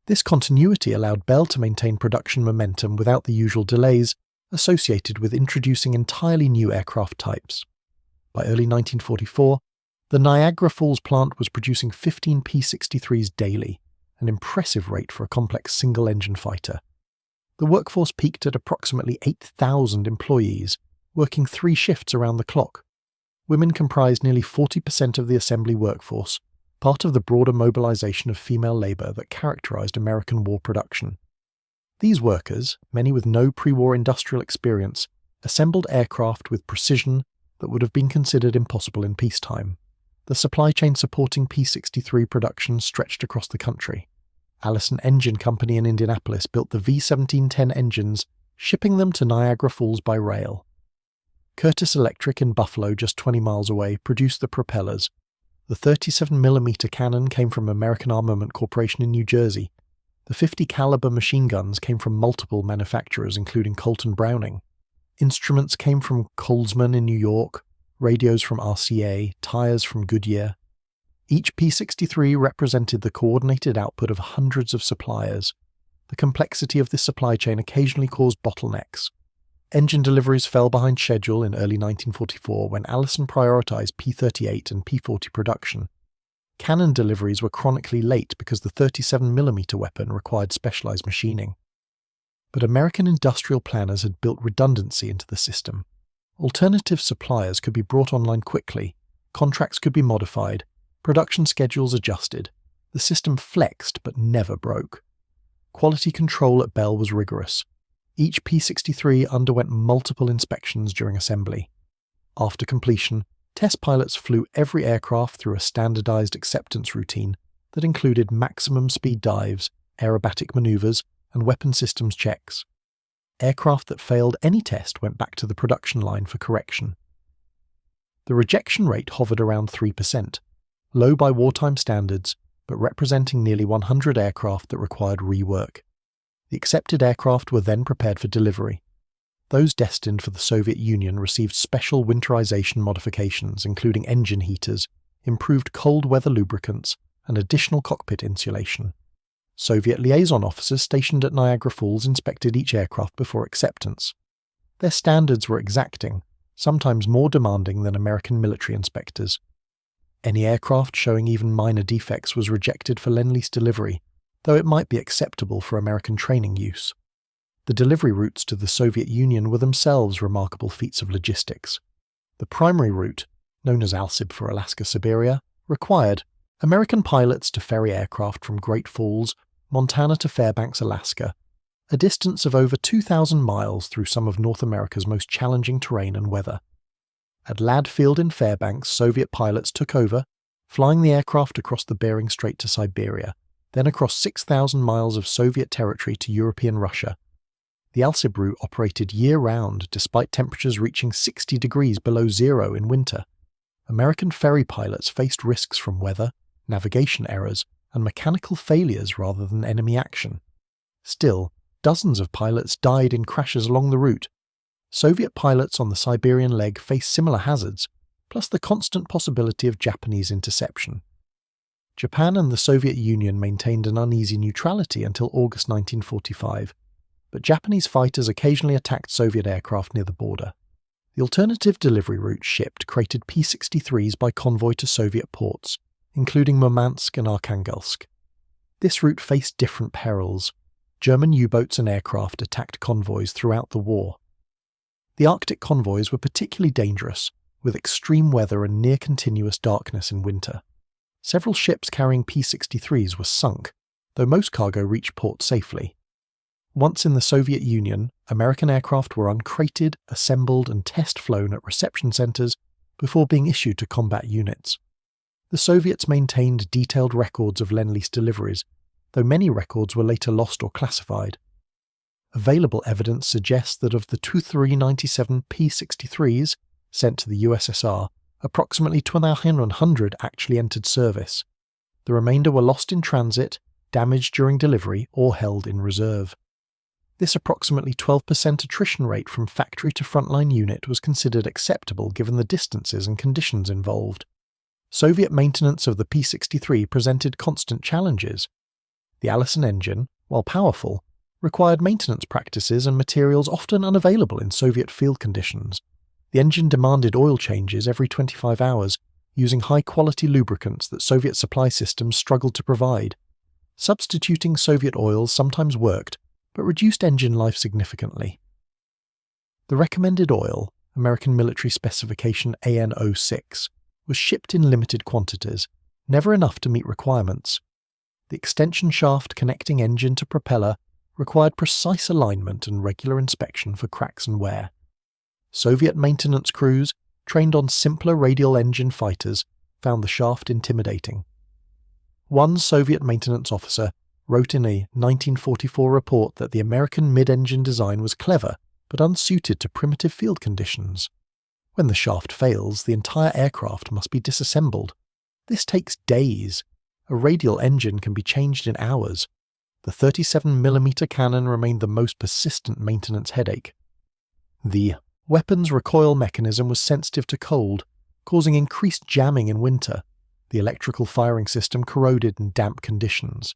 This continuity allowed Bell to maintain production momentum without the usual delays associated with introducing entirely new aircraft types. By early 1944, the Niagara Falls plant was producing 15 P-63s daily, an impressive rate for a complex single-engine fighter. The workforce peaked at approximately 8,000 employees, working 3 shifts around the clock. Women comprised nearly 40% of the assembly workforce, part of the broader mobilization of female labor that characterized American war production. These workers, many with no pre-war industrial experience, assembled aircraft with precision that would have been considered impossible in peacetime. The supply chain supporting P-63 production stretched across the country. Allison Engine Company in Indianapolis built the V-1710 engines, shipping them to Niagara Falls by rail. Curtiss Electric in Buffalo, just 20 miles away, produced the propellers. The 37mm cannon came from American Armament Corporation in New Jersey. The 50 caliber machine guns came from multiple manufacturers, including Colt and Browning. Instruments came from Colesman in New York, radios from RCA, tires from Goodyear. Each P-63 represented the coordinated output of hundreds of suppliers. The complexity of this supply chain occasionally caused bottlenecks. Engine deliveries fell behind schedule in early 1944 when Allison prioritized P-38 and P-40 production. Cannon deliveries were chronically late because the 37mm weapon required specialized machining. But American industrial planners had built redundancy into the system. Alternative suppliers could be brought online quickly, contracts could be modified, production schedules adjusted. The system flexed but never broke. Quality control at Bell was rigorous. Each P-63 underwent multiple inspections during assembly. After completion, test pilots flew every aircraft through a standardized acceptance routine that included maximum speed dives, aerobatic maneuvers, and weapon systems checks. Aircraft that failed any test went back to the production line for correction. The rejection rate hovered around 3%, low by wartime standards, but representing nearly 100 aircraft that required rework. The accepted aircraft were then prepared for delivery. Those destined for the Soviet Union received special winterization modifications, including engine heaters, improved cold weather lubricants, and additional cockpit insulation. Soviet liaison officers stationed at Niagara Falls inspected each aircraft before acceptance. Their standards were exacting, sometimes more demanding than American military inspectors. Any aircraft showing even minor defects was rejected for Lend-Lease delivery, though it might be acceptable for American training use. The delivery routes to the Soviet Union were themselves remarkable feats of logistics. The primary route, known as ALSIB for Alaska-Siberia, required American pilots to ferry aircraft from Great Falls, Montana to Fairbanks, Alaska, a distance of over 2,000 miles through some of North America's most challenging terrain and weather. At Ladd Field in Fairbanks, Soviet pilots took over, flying the aircraft across the Bering Strait to Siberia, then across 6,000 miles of Soviet territory to European Russia. The ALSIB route operated year-round despite temperatures reaching 60 degrees below zero in winter. American ferry pilots faced risks from weather, navigation errors, and mechanical failures rather than enemy action. Still, dozens of pilots died in crashes along the route. Soviet pilots on the Siberian leg faced similar hazards, plus the constant possibility of Japanese interception. Japan and the Soviet Union maintained an uneasy neutrality until August 1945, but Japanese fighters occasionally attacked Soviet aircraft near the border. The alternative delivery route shipped created P-63s by convoy to Soviet ports, including Murmansk and Arkhangelsk. This route faced different perils. German U-boats and aircraft attacked convoys throughout the war. The Arctic convoys were particularly dangerous, with extreme weather and near-continuous darkness in winter. Several ships carrying P-63s were sunk, though most cargo reached port safely. Once in the Soviet Union, American aircraft were uncrated, assembled, and test-flown at reception centers before being issued to combat units. The Soviets maintained detailed records of Lend-Lease deliveries, though many records were later lost or classified. Available evidence suggests that of the 2397 P-63s sent to the USSR, approximately 1,100 actually entered service. The remainder were lost in transit, damaged during delivery, or held in reserve. This approximately 12% attrition rate from factory to frontline unit was considered acceptable given the distances and conditions involved. Soviet maintenance of the P-63 presented constant challenges. The Allison engine, while powerful, required maintenance practices and materials often unavailable in Soviet field conditions. The engine demanded oil changes every 25 hours, using high-quality lubricants that Soviet supply systems struggled to provide. Substituting Soviet oils sometimes worked, but reduced engine life significantly. The recommended oil, American military specification AN06, was shipped in limited quantities, never enough to meet requirements. The extension shaft connecting engine to propeller required precise alignment and regular inspection for cracks and wear. Soviet maintenance crews, trained on simpler radial engine fighters, found the shaft intimidating. One Soviet maintenance officer wrote in a 1944 report that the American mid-engine design was clever but unsuited to primitive field conditions. When the shaft fails, the entire aircraft must be disassembled. This takes days. A radial engine can be changed in hours. The 37mm cannon remained the most persistent maintenance headache. The weapon's recoil mechanism was sensitive to cold, causing increased jamming in winter. The electrical firing system corroded in damp conditions.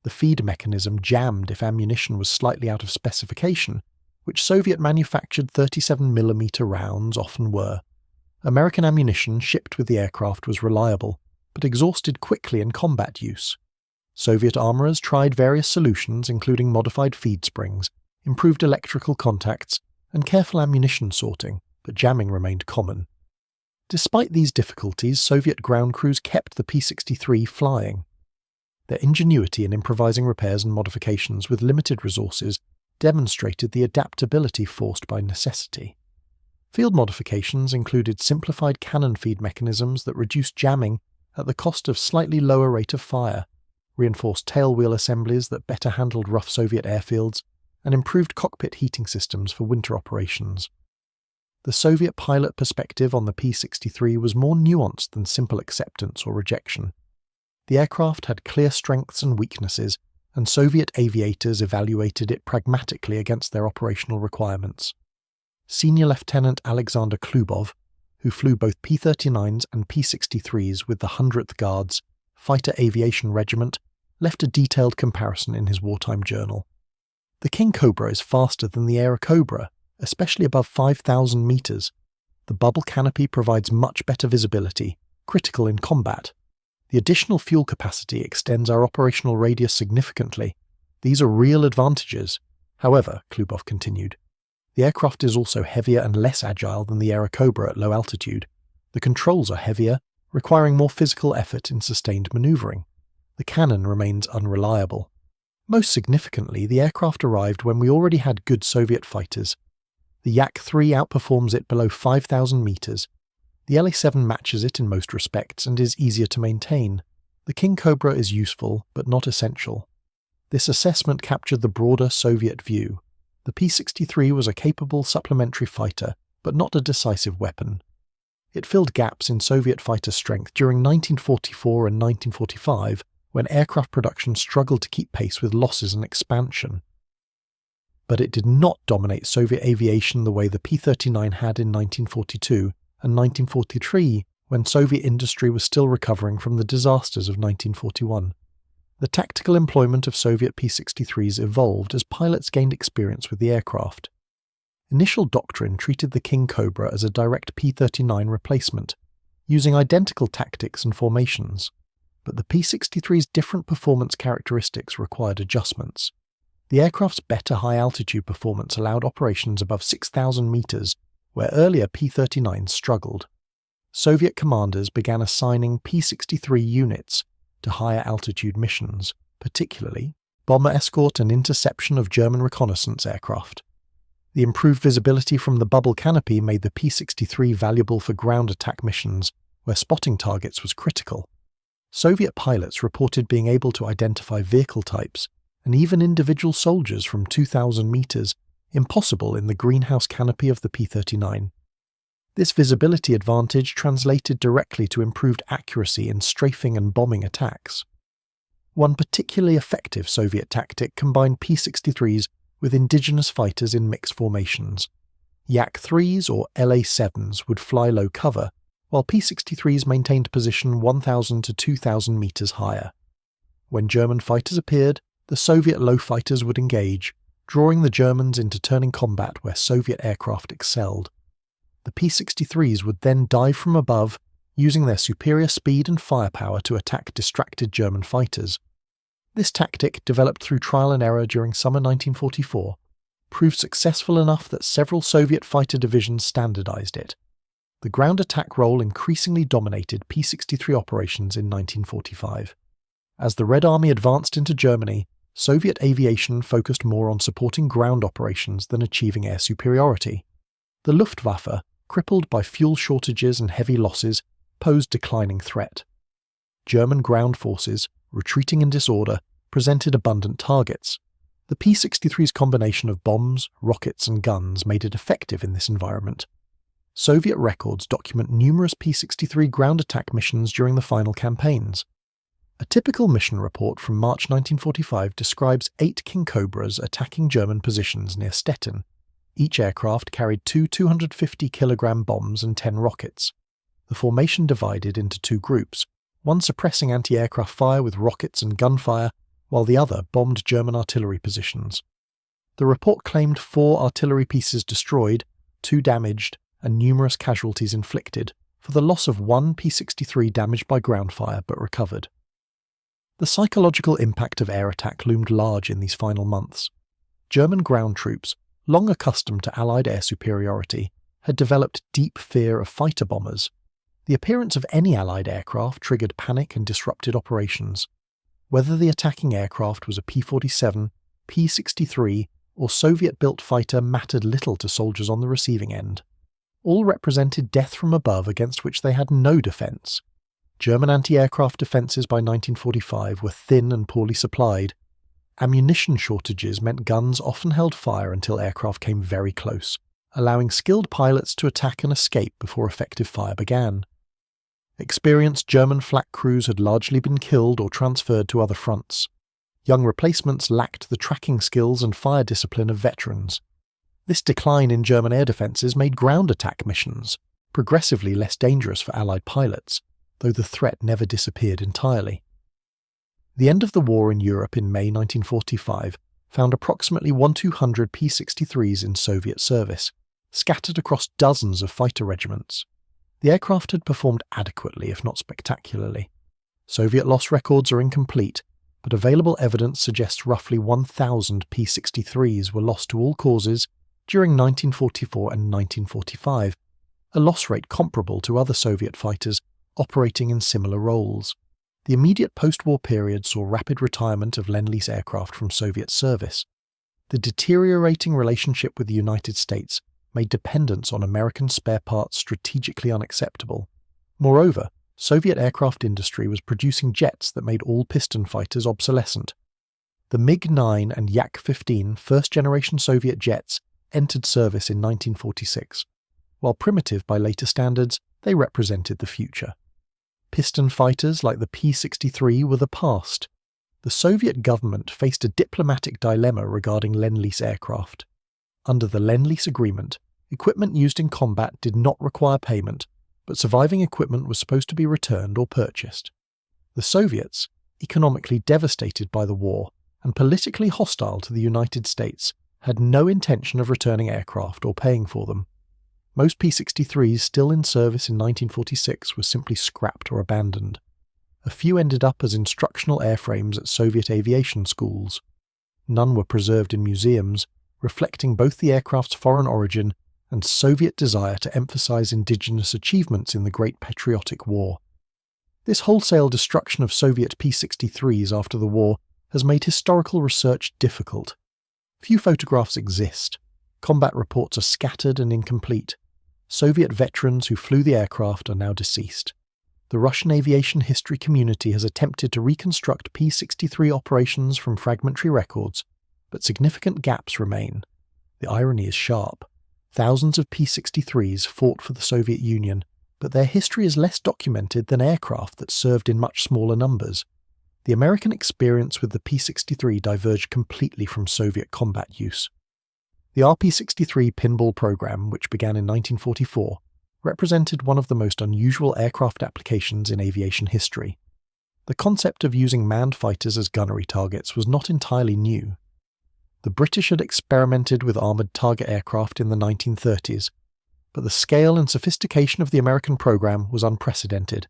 The feed mechanism jammed if ammunition was slightly out of specification, which Soviet-manufactured 37mm rounds often were. American ammunition shipped with the aircraft was reliable, but exhausted quickly in combat use. Soviet armourers tried various solutions, including modified feed springs, improved electrical contacts, and careful ammunition sorting, but jamming remained common. Despite these difficulties, Soviet ground crews kept the P-63 flying. Their ingenuity in improvising repairs and modifications with limited resources demonstrated the adaptability forced by necessity. Field modifications included simplified cannon feed mechanisms that reduced jamming at the cost of slightly lower rate of fire, reinforced tailwheel assemblies that better handled rough Soviet airfields, and improved cockpit heating systems for winter operations. The Soviet pilot perspective on the P-63 was more nuanced than simple acceptance or rejection. The aircraft had clear strengths and weaknesses, and Soviet aviators evaluated it pragmatically against their operational requirements. Senior Lieutenant Alexander Klubov, who flew both P-39s and P-63s with the 100th Guards Fighter Aviation Regiment, left a detailed comparison in his wartime journal. The Kingcobra is faster than the Airacobra, especially above 5,000 meters. The bubble canopy provides much better visibility, critical in combat. The additional fuel capacity extends our operational radius significantly. These are real advantages. However, Klubov continued, the aircraft is also heavier and less agile than the Airacobra at low altitude. The controls are heavier, requiring more physical effort in sustained maneuvering. The cannon remains unreliable. Most significantly, the aircraft arrived when we already had good Soviet fighters. The Yak-3 outperforms it below 5,000 meters. The La-7 matches it in most respects and is easier to maintain. The Kingcobra is useful, but not essential. This assessment captured the broader Soviet view. The P-63 was a capable supplementary fighter, but not a decisive weapon. It filled gaps in Soviet fighter strength during 1944 and 1945, when aircraft production struggled to keep pace with losses and expansion. But it did not dominate Soviet aviation the way the P-39 had in 1942 and 1943, when Soviet industry was still recovering from the disasters of 1941. The tactical employment of Soviet P-63s evolved as pilots gained experience with the aircraft. Initial doctrine treated the Kingcobra as a direct P-39 replacement, using identical tactics and formations, but the P-63's different performance characteristics required adjustments. The aircraft's better high-altitude performance allowed operations above 6,000 meters, where earlier P-39s struggled. Soviet commanders began assigning P-63 units to higher altitude missions, particularly bomber escort and interception of German reconnaissance aircraft. The improved visibility from the bubble canopy made the P-63 valuable for ground attack missions, where spotting targets was critical. Soviet pilots reported being able to identify vehicle types and even individual soldiers from 2,000 meters, impossible in the greenhouse canopy of the P-39. This visibility advantage translated directly to improved accuracy in strafing and bombing attacks. One particularly effective Soviet tactic combined P-63s with indigenous fighters in mixed formations. Yak-3s or La-7s would fly low cover, while P-63s maintained position 1,000 to 2,000 meters higher. When German fighters appeared, the Soviet low fighters would engage, drawing the Germans into turning combat where Soviet aircraft excelled. The P-63s would then dive from above, using their superior speed and firepower to attack distracted German fighters. This tactic, developed through trial and error during summer 1944, proved successful enough that several Soviet fighter divisions standardized it. The ground attack role increasingly dominated P-63 operations in 1945. As the Red Army advanced into Germany, Soviet aviation focused more on supporting ground operations than achieving air superiority. The Luftwaffe, crippled by fuel shortages and heavy losses, posed declining threat. German ground forces, retreating in disorder, presented abundant targets. The P-63's combination of bombs, rockets and guns made it effective in this environment. Soviet records document numerous P-63 ground attack missions during the final campaigns. A typical mission report from March 1945 describes 8 Kingcobras attacking German positions near Stettin. Each aircraft carried 2 250-kilogram bombs and 10 rockets. The formation divided into 2 groups, one suppressing anti-aircraft fire with rockets and gunfire, while the other bombed German artillery positions. The report claimed 4 artillery pieces destroyed, 2 damaged, and numerous casualties inflicted, for the loss of 1 P-63 damaged by ground fire but recovered. The psychological impact of air attack loomed large in these final months. German ground troops, long accustomed to Allied air superiority, had developed deep fear of fighter bombers. The appearance of any Allied aircraft triggered panic and disrupted operations. Whether the attacking aircraft was a P-47, P-63, or Soviet-built fighter mattered little to soldiers on the receiving end. All represented death from above against which they had no defence. German anti-aircraft defences by 1945 were thin and poorly supplied. Ammunition shortages meant guns often held fire until aircraft came very close, allowing skilled pilots to attack and escape before effective fire began. Experienced German flak crews had largely been killed or transferred to other fronts. Young replacements lacked the tracking skills and fire discipline of veterans. This decline in German air defences made ground attack missions progressively less dangerous for Allied pilots, though the threat never disappeared entirely. The end of the war in Europe in May 1945 found approximately 1,200 P-63s in Soviet service, scattered across dozens of fighter regiments. The aircraft had performed adequately, if not spectacularly. Soviet loss records are incomplete, but available evidence suggests roughly 1,000 P-63s were lost to all causes during 1944 and 1945, a loss rate comparable to other Soviet fighters operating in similar roles. The immediate post-war period saw rapid retirement of Lend-Lease aircraft from Soviet service. The deteriorating relationship with the United States made dependence on American spare parts strategically unacceptable. Moreover, Soviet aircraft industry was producing jets that made all piston fighters obsolescent. The MiG-9 and Yak-15 first-generation Soviet jets entered service in 1946. While primitive by later standards, they represented the future. Piston fighters like the P-63 were the past. The Soviet government faced a diplomatic dilemma regarding Lend-Lease aircraft. Under the Lend-Lease agreement, equipment used in combat did not require payment, but surviving equipment was supposed to be returned or purchased. The Soviets, economically devastated by the war and politically hostile to the United States, had no intention of returning aircraft or paying for them. Most P-63s still in service in 1946 were simply scrapped or abandoned. A few ended up as instructional airframes at Soviet aviation schools. None were preserved in museums, reflecting both the aircraft's foreign origin and Soviet desire to emphasize indigenous achievements in the Great Patriotic War. This wholesale destruction of Soviet P-63s after the war has made historical research difficult. Few photographs exist. Combat reports are scattered and incomplete. Soviet veterans who flew the aircraft are now deceased. The Russian aviation history community has attempted to reconstruct P-63 operations from fragmentary records, but significant gaps remain. The irony is sharp. Thousands of P-63s fought for the Soviet Union, but their history is less documented than aircraft that served in much smaller numbers. The American experience with the P-63 diverged completely from Soviet combat use. The RP-63 pinball program, which began in 1944, represented one of the most unusual aircraft applications in aviation history. The concept of using manned fighters as gunnery targets was not entirely new. The British had experimented with armoured target aircraft in the 1930s, but the scale and sophistication of the American program was unprecedented.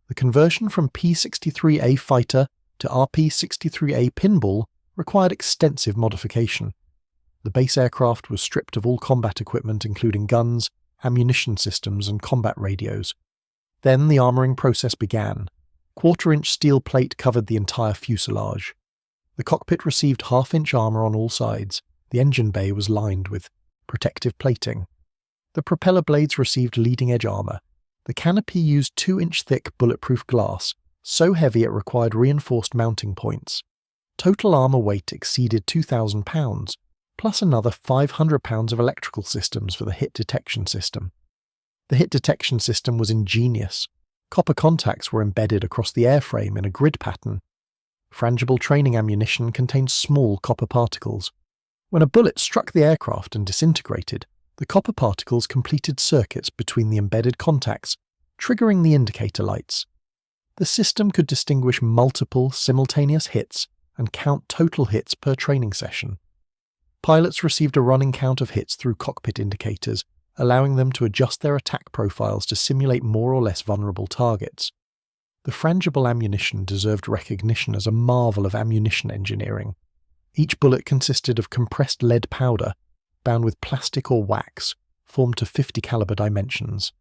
The conversion from P-63A fighter to RP-63A pinball required extensive modification. The base aircraft was stripped of all combat equipment including guns, ammunition systems and combat radios. Then the armouring process began. Quarter-inch steel plate covered the entire fuselage. The cockpit received half-inch armour on all sides. The engine bay was lined with protective plating. The propeller blades received leading-edge armour. The canopy used 2-inch thick bulletproof glass, so heavy it required reinforced mounting points. Total armour weight exceeded 2,000 pounds, plus another 500 pounds of electrical systems for the hit detection system. The hit detection system was ingenious. Copper contacts were embedded across the airframe in a grid pattern. Frangible training ammunition contained small copper particles. When a bullet struck the aircraft and disintegrated, the copper particles completed circuits between the embedded contacts, triggering the indicator lights. The system could distinguish multiple, simultaneous hits and count total hits per training session. Pilots received a running count of hits through cockpit indicators, allowing them to adjust their attack profiles to simulate more or less vulnerable targets. The frangible ammunition deserved recognition as a marvel of ammunition engineering. Each bullet consisted of compressed lead powder, bound with plastic or wax, formed to 50 caliber dimensions.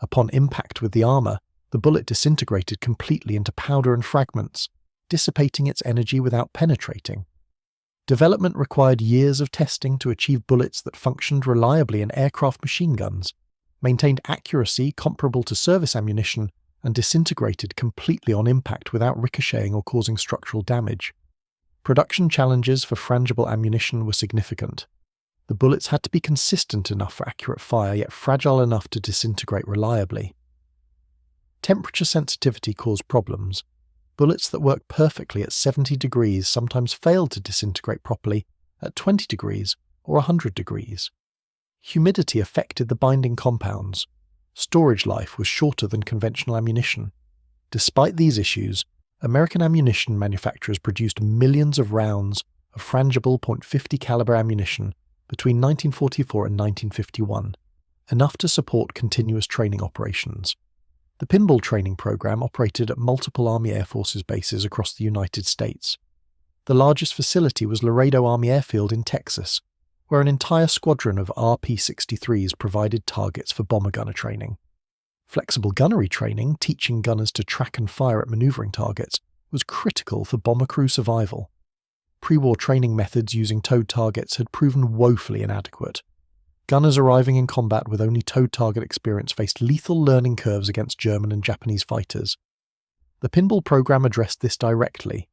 Upon impact with the armour, the bullet disintegrated completely into powder and fragments, dissipating its energy without penetrating. Development required years of testing to achieve bullets that functioned reliably in aircraft machine guns, maintained accuracy comparable to service ammunition, and disintegrated completely on impact without ricocheting or causing structural damage. Production challenges for frangible ammunition were significant. The bullets had to be consistent enough for accurate fire, yet fragile enough to disintegrate reliably. Temperature sensitivity caused problems. Bullets that worked perfectly at 70 degrees sometimes failed to disintegrate properly at 20 degrees or 100 degrees. Humidity affected the binding compounds. Storage life was shorter than conventional ammunition. Despite these issues, American ammunition manufacturers produced millions of rounds of frangible .50 caliber ammunition between 1944 and 1951, enough to support continuous training operations. The pinball training program operated at multiple Army Air Forces bases across the United States. The largest facility was Laredo Army Airfield in Texas, where an entire squadron of RP-63s provided targets for bomber gunner training. Flexible gunnery training, teaching gunners to track and fire at maneuvering targets, was critical for bomber crew survival. Pre-war training methods using towed targets had proven woefully inadequate. Gunners arriving in combat with only towed target experience faced lethal learning curves against German and Japanese fighters. The pinball program addressed this directly.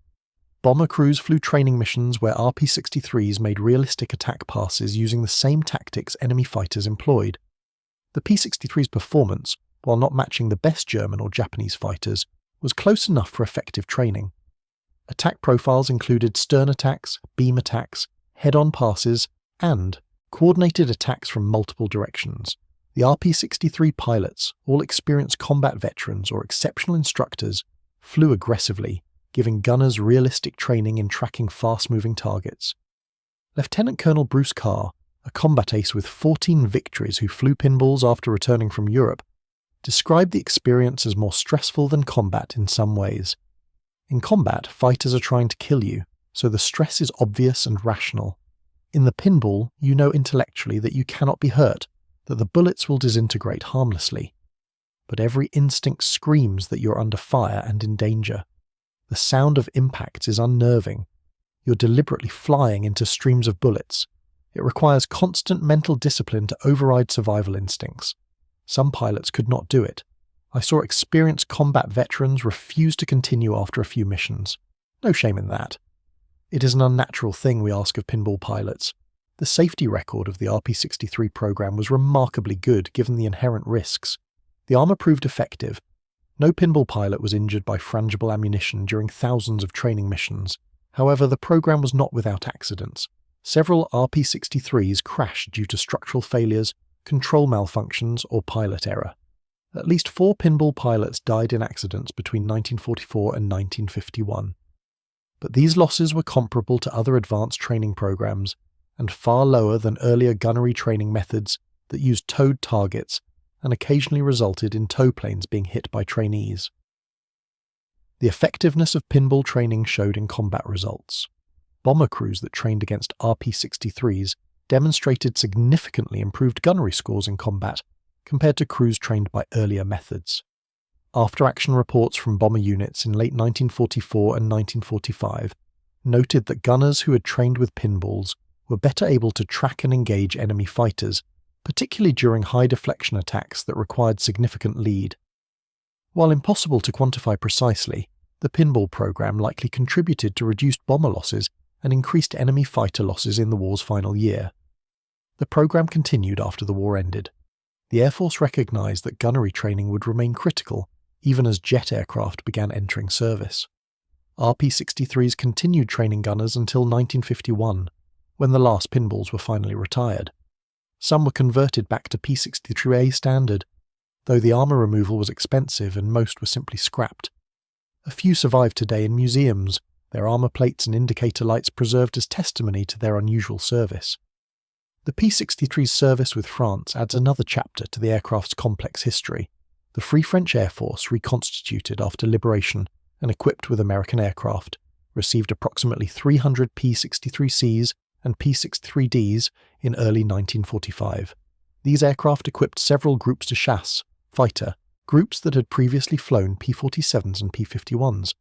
Bomber crews flew training missions where RP-63s made realistic attack passes using the same tactics enemy fighters employed. The P-63's performance, while not matching the best German or Japanese fighters, was close enough for effective training. Attack profiles included stern attacks, beam attacks, head-on passes, and coordinated attacks from multiple directions. The RP-63 pilots, all experienced combat veterans or exceptional instructors, flew aggressively, giving gunners realistic training in tracking fast-moving targets. Lieutenant Colonel Bruce Carr, a combat ace with 14 victories who flew pinballs after returning from Europe, described the experience as more stressful than combat in some ways. In combat, fighters are trying to kill you, so the stress is obvious and rational. In the pinball, you know intellectually that you cannot be hurt, that the bullets will disintegrate harmlessly. But every instinct screams that you're under fire and in danger. The sound of impacts is unnerving. You're deliberately flying into streams of bullets. It requires constant mental discipline to override survival instincts. Some pilots could not do it. I saw experienced combat veterans refuse to continue after a few missions. No shame in that. It is an unnatural thing we ask of pinball pilots. The safety record of the RP-63 program was remarkably good given the inherent risks. The armor proved effective. No pinball pilot was injured by frangible ammunition during thousands of training missions. However, the program was not without accidents. Several RP-63s crashed due to structural failures, control malfunctions, or pilot error. At least 4 pinball pilots died in accidents between 1944 and 1951. But these losses were comparable to other advanced training programs and far lower than earlier gunnery training methods that used towed targets and occasionally resulted in tow planes being hit by trainees. The effectiveness of pinball training showed in combat results. Bomber crews that trained against RP-63s demonstrated significantly improved gunnery scores in combat compared to crews trained by earlier methods. After-action reports from bomber units in late 1944 and 1945 noted that gunners who had trained with pinballs were better able to track and engage enemy fighters, particularly during high-deflection attacks that required significant lead. While impossible to quantify precisely, the pinball program likely contributed to reduced bomber losses and increased enemy fighter losses in the war's final year. The program continued after the war ended. The Air Force recognized that gunnery training would remain critical even as jet aircraft began entering service. RP-63s continued training gunners until 1951, when the last pinballs were finally retired. Some were converted back to P-63A standard, though the armour removal was expensive and most were simply scrapped. A few survive today in museums, their armour plates and indicator lights preserved as testimony to their unusual service. The P-63's service with France adds another chapter to the aircraft's complex history. The Free French Air Force, reconstituted after liberation and equipped with American aircraft, received approximately 300 P-63Cs and P-63Ds in early 1945. These aircraft equipped several groups de chasse, fighter, groups that had previously flown P-47s and P-51s.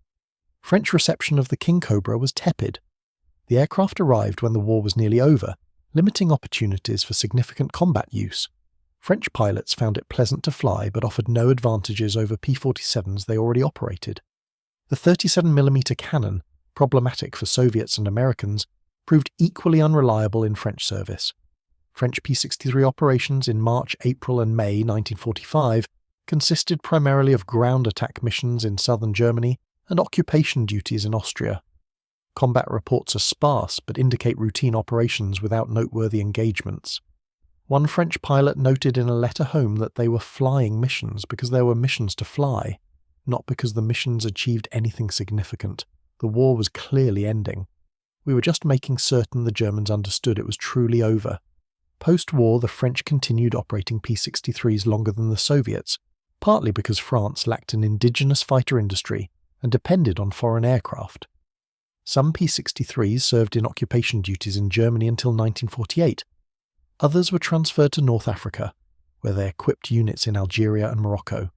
French reception of the Kingcobra was tepid. The aircraft arrived when the war was nearly over, limiting opportunities for significant combat use. French pilots found it pleasant to fly but offered no advantages over P-47s they already operated. The 37mm cannon, problematic for Soviets and Americans, proved equally unreliable in French service. French P-63 operations in March, April and May 1945 consisted primarily of ground attack missions in southern Germany and occupation duties in Austria. Combat reports are sparse but indicate routine operations without noteworthy engagements. One French pilot noted in a letter home that they were flying missions because there were missions to fly, not because the missions achieved anything significant. The war was clearly ending. We were just making certain the Germans understood it was truly over. Post-war, the French continued operating P-63s longer than the Soviets, partly because France lacked an indigenous fighter industry and depended on foreign aircraft. Some P-63s served in occupation duties in Germany until 1948. Others were transferred to North Africa, where they equipped units in Algeria and Morocco.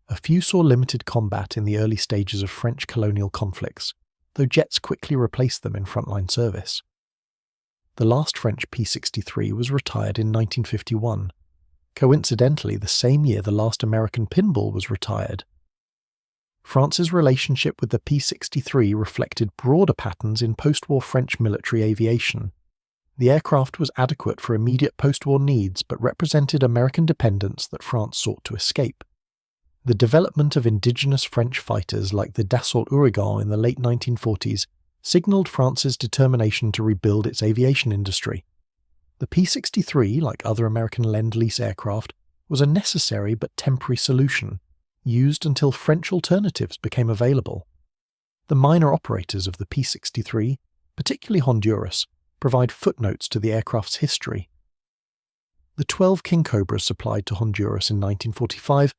A few saw limited combat in the early stages of French colonial conflicts, though jets quickly replaced them in frontline service. The last French P-63 was retired in 1951, coincidentally the same year the last American pinball was retired. France's relationship with the P-63 reflected broader patterns in post-war French military aviation. The aircraft was adequate for immediate post-war needs but represented American dependence that France sought to escape. The development of indigenous French fighters like the Dassault Ouragan in the late 1940s signalled France's determination to rebuild its aviation industry. The P-63, like other American Lend-Lease aircraft, was a necessary but temporary solution, used until French alternatives became available. The minor operators of the P-63, particularly Honduras, provide footnotes to the aircraft's history. The 12 Kingcobras supplied to Honduras in 1945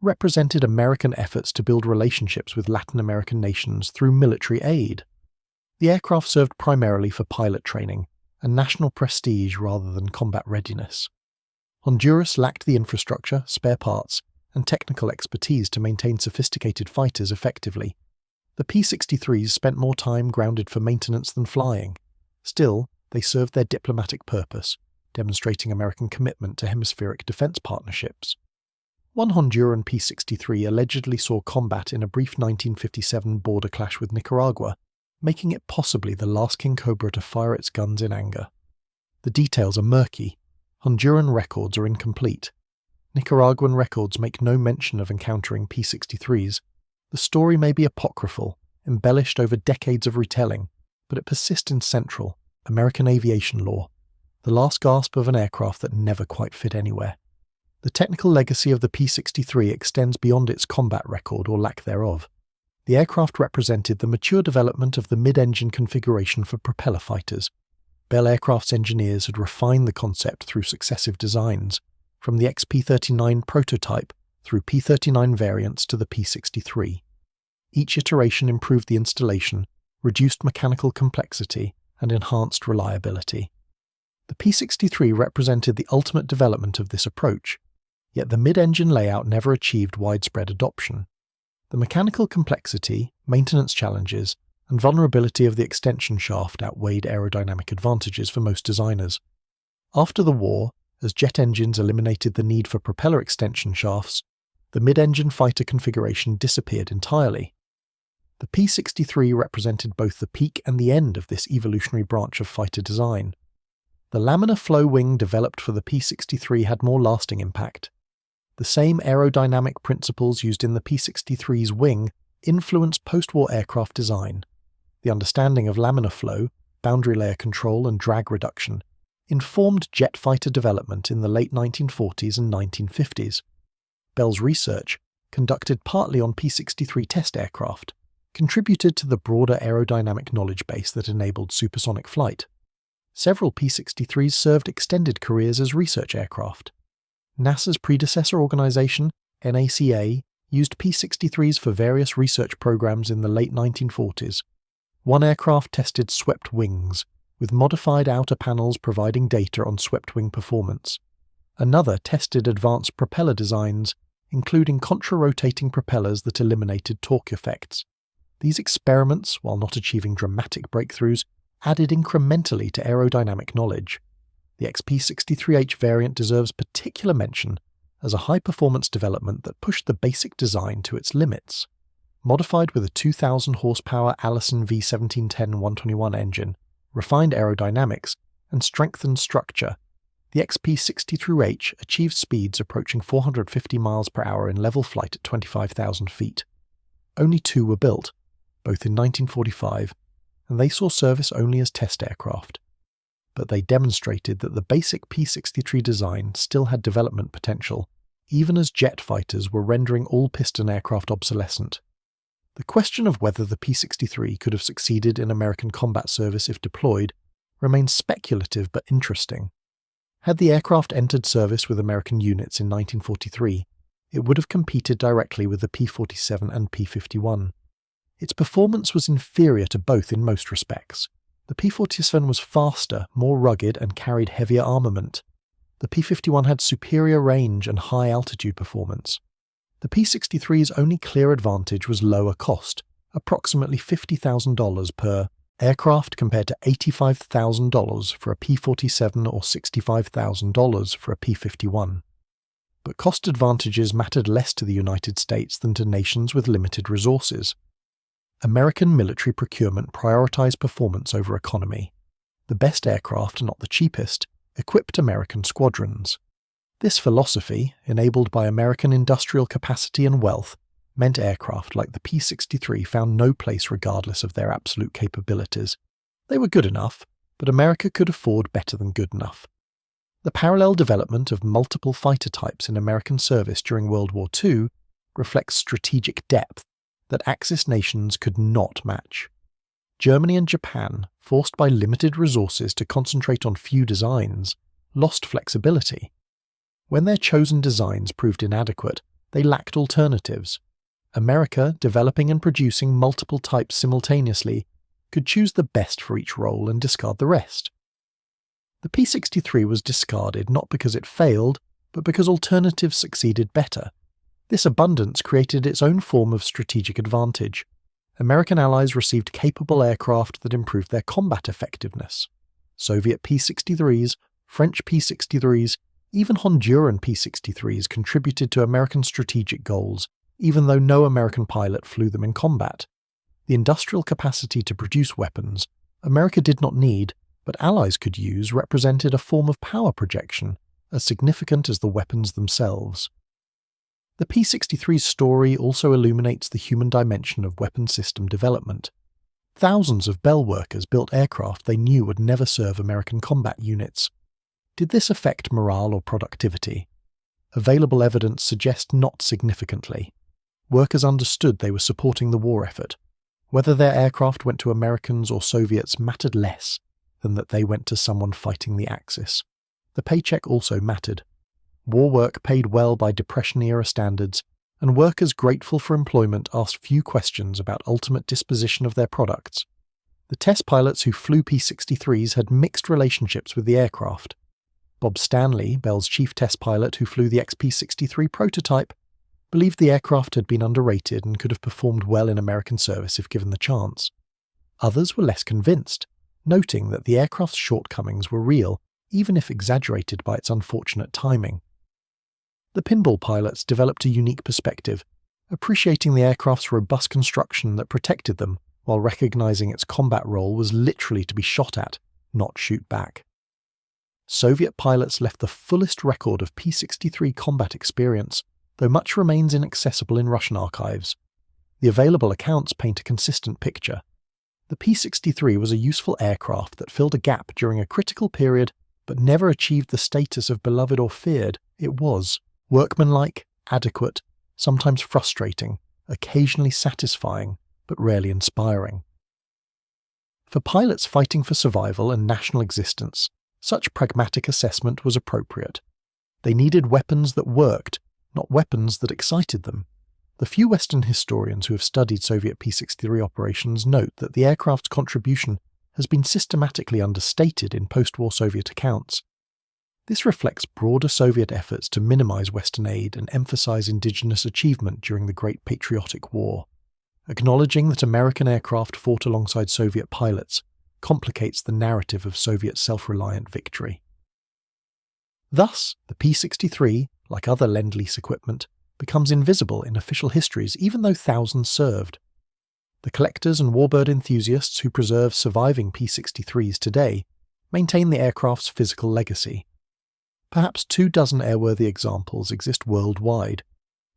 represented American efforts to build relationships with Latin American nations through military aid. The aircraft served primarily for pilot training and national prestige rather than combat readiness. Honduras lacked the infrastructure, spare parts, and technical expertise to maintain sophisticated fighters effectively. The P-63s spent more time grounded for maintenance than flying. Still, they served their diplomatic purpose, demonstrating American commitment to hemispheric defense partnerships. One Honduran P-63 allegedly saw combat in a brief 1957 border clash with Nicaragua, making it possibly the last Kingcobra to fire its guns in anger. The details are murky. Honduran records are incomplete. Nicaraguan records make no mention of encountering P-63s. The story may be apocryphal, embellished over decades of retelling, but it persists in central, American aviation lore, the last gasp of an aircraft that never quite fit anywhere. The technical legacy of the P-63 extends beyond its combat record or lack thereof. The aircraft represented the mature development of the mid-engine configuration for propeller fighters. Bell Aircraft's engineers had refined the concept through successive designs, from the XP-39 prototype through P-39 variants to the P-63. Each iteration improved the installation, reduced mechanical complexity, and enhanced reliability. The P-63 represented the ultimate development of this approach, yet the mid-engine layout never achieved widespread adoption. The mechanical complexity, maintenance challenges, and vulnerability of the extension shaft outweighed aerodynamic advantages for most designers. After the war, as jet engines eliminated the need for propeller extension shafts, the mid-engine fighter configuration disappeared entirely. The P-63 represented both the peak and the end of this evolutionary branch of fighter design. The laminar flow wing developed for the P-63 had more lasting impact. The same aerodynamic principles used in the P-63's wing influenced post-war aircraft design. The understanding of laminar flow, boundary layer control, and drag reduction informed jet fighter development in the late 1940s and 1950s. Bell's research, conducted partly on P-63 test aircraft, contributed to the broader aerodynamic knowledge base that enabled supersonic flight. Several P-63s served extended careers as research aircraft. NASA's predecessor organization, NACA, used P-63s for various research programs in the late 1940s. One aircraft tested swept wings, with modified outer panels providing data on swept wing performance. Another tested advanced propeller designs, including contra-rotating propellers that eliminated torque effects. These experiments, while not achieving dramatic breakthroughs, added incrementally to aerodynamic knowledge. The XP-63H variant deserves particular mention as a high-performance development that pushed the basic design to its limits. Modified with a 2,000 horsepower Allison V1710-121 engine, refined aerodynamics, and strengthened structure, the XP-63H achieved speeds approaching 450 miles per hour in level flight at 25,000 feet. Only two were built, both in 1945, and they saw service only as test aircraft. But they demonstrated that the basic P-63 design still had development potential, even as jet fighters were rendering all-piston aircraft obsolescent. The question of whether the P-63 could have succeeded in American combat service if deployed remains speculative but interesting. Had the aircraft entered service with American units in 1943, it would have competed directly with the P-47 and P-51. Its performance was inferior to both in most respects. The P-47 was faster, more rugged, and carried heavier armament. The P-51 had superior range and high altitude performance. The P-63's only clear advantage was lower cost, approximately $50,000 per aircraft compared to $85,000 for a P-47 or $65,000 for a P-51. But cost advantages mattered less to the United States than to nations with limited resources. American military procurement prioritized performance over economy. The best aircraft, not the cheapest, equipped American squadrons. This philosophy, enabled by American industrial capacity and wealth, meant aircraft like the P-63 found no place regardless of their absolute capabilities. They were good enough, but America could afford better than good enough. The parallel development of multiple fighter types in American service during World War II reflects strategic depth that Axis nations could not match. Germany and Japan, forced by limited resources to concentrate on few designs, lost flexibility. When their chosen designs proved inadequate, they lacked alternatives. America, developing and producing multiple types simultaneously, could choose the best for each role and discard the rest. The P-63 was discarded not because it failed, but because alternatives succeeded better. This abundance created its own form of strategic advantage. American allies received capable aircraft that improved their combat effectiveness. Soviet P-63s, French P-63s, even Honduran P-63s contributed to American strategic goals, even though no American pilot flew them in combat. The industrial capacity to produce weapons America did not need, but allies could use, represented a form of power projection, as significant as the weapons themselves. The P-63's story also illuminates the human dimension of weapon system development. Thousands of Bell workers built aircraft they knew would never serve American combat units. Did this affect morale or productivity? available evidence suggests not significantly. Workers understood they were supporting the war effort. Whether their aircraft went to Americans or Soviets mattered less than that they went to someone fighting the Axis. The paycheck also mattered. War work paid well by Depression-era standards, and workers grateful for employment asked few questions about ultimate disposition of their products. The test pilots who flew P-63s had mixed relationships with the aircraft. Bob Stanley, Bell's chief test pilot who flew the XP-63 prototype, believed the aircraft had been underrated and could have performed well in American service if given the chance. Others were less convinced, noting that the aircraft's shortcomings were real, even if exaggerated by its unfortunate timing. The pinball pilots developed a unique perspective, appreciating the aircraft's robust construction that protected them, while recognizing its combat role was literally to be shot at, not shoot back. Soviet pilots left the fullest record of P-63 combat experience, though much remains inaccessible in Russian archives. The available accounts paint a consistent picture. The P-63 was a useful aircraft that filled a gap during a critical period but never achieved the status of beloved or feared. It was workmanlike, adequate, sometimes frustrating, occasionally satisfying, but rarely inspiring. For pilots fighting for survival and national existence, such pragmatic assessment was appropriate. They needed weapons that worked, not weapons that excited them. The few Western historians who have studied Soviet P-63 operations note that the aircraft's contribution has been systematically understated in post-war Soviet accounts. This reflects broader Soviet efforts to minimize Western aid and emphasize indigenous achievement during the Great Patriotic War. Acknowledging that American aircraft fought alongside Soviet pilots complicates the narrative of Soviet self-reliant victory. Thus, the P-63, like other Lend-Lease equipment, becomes invisible in official histories even though thousands served. The collectors and warbird enthusiasts who preserve surviving P-63s today maintain the aircraft's physical legacy. Perhaps 24 airworthy examples exist worldwide,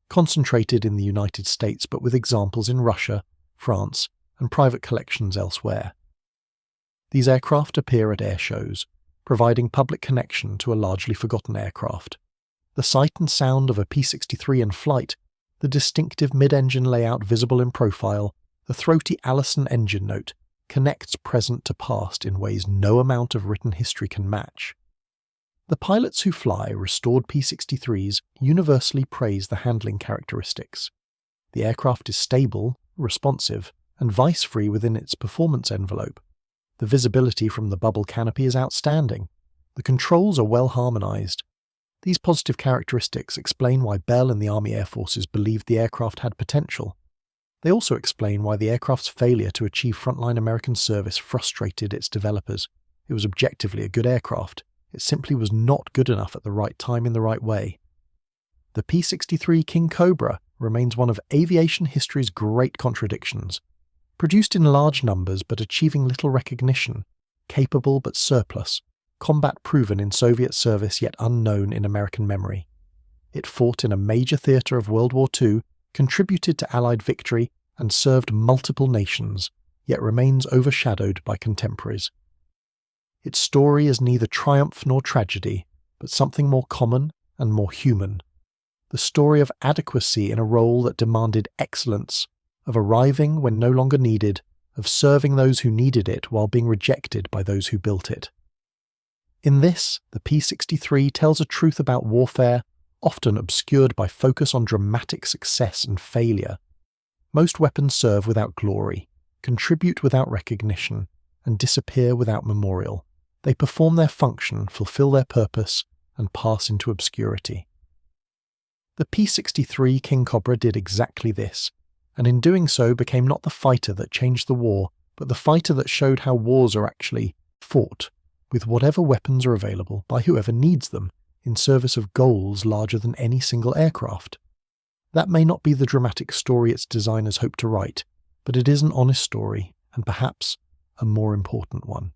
concentrated in the United States but with examples in Russia, France, and private collections elsewhere. These aircraft appear at air shows, providing public connection to a largely forgotten aircraft. The sight and sound of a P-63 in flight, the distinctive mid-engine layout visible in profile, the throaty Allison engine note, connects present to past in ways no amount of written history can match. The pilots who fly restored P-63s universally praise the handling characteristics. The aircraft is stable, responsive, and vice-free within its performance envelope. The visibility from the bubble canopy is outstanding. The controls are well harmonized. These positive characteristics explain why Bell and the Army Air Forces believed the aircraft had potential. They also explain why the aircraft's failure to achieve frontline American service frustrated its developers. It was objectively a good aircraft. It simply was not good enough at the right time in the right way. The P-63 Kingcobra remains one of aviation history's great contradictions. Produced in large numbers but achieving little recognition, capable but surplus, combat-proven in Soviet service yet unknown in American memory. It fought in a major theatre of World War II, contributed to Allied victory, and served multiple nations, yet remains overshadowed by contemporaries. Its story is neither triumph nor tragedy, but something more common and more human. The story of adequacy in a role that demanded excellence, of arriving when no longer needed, of serving those who needed it while being rejected by those who built it. In this, the P-63 tells a truth about warfare, often obscured by focus on dramatic success and failure. Most weapons serve without glory, contribute without recognition, and disappear without memorial. They perform their function, fulfill their purpose, and pass into obscurity. The P-63 Kingcobra did exactly this, and in doing so became not the fighter that changed the war, but the fighter that showed how wars are actually fought, with whatever weapons are available by whoever needs them, in service of goals larger than any single aircraft. That may not be the dramatic story its designers hope to write, but it is an honest story, and perhaps a more important one.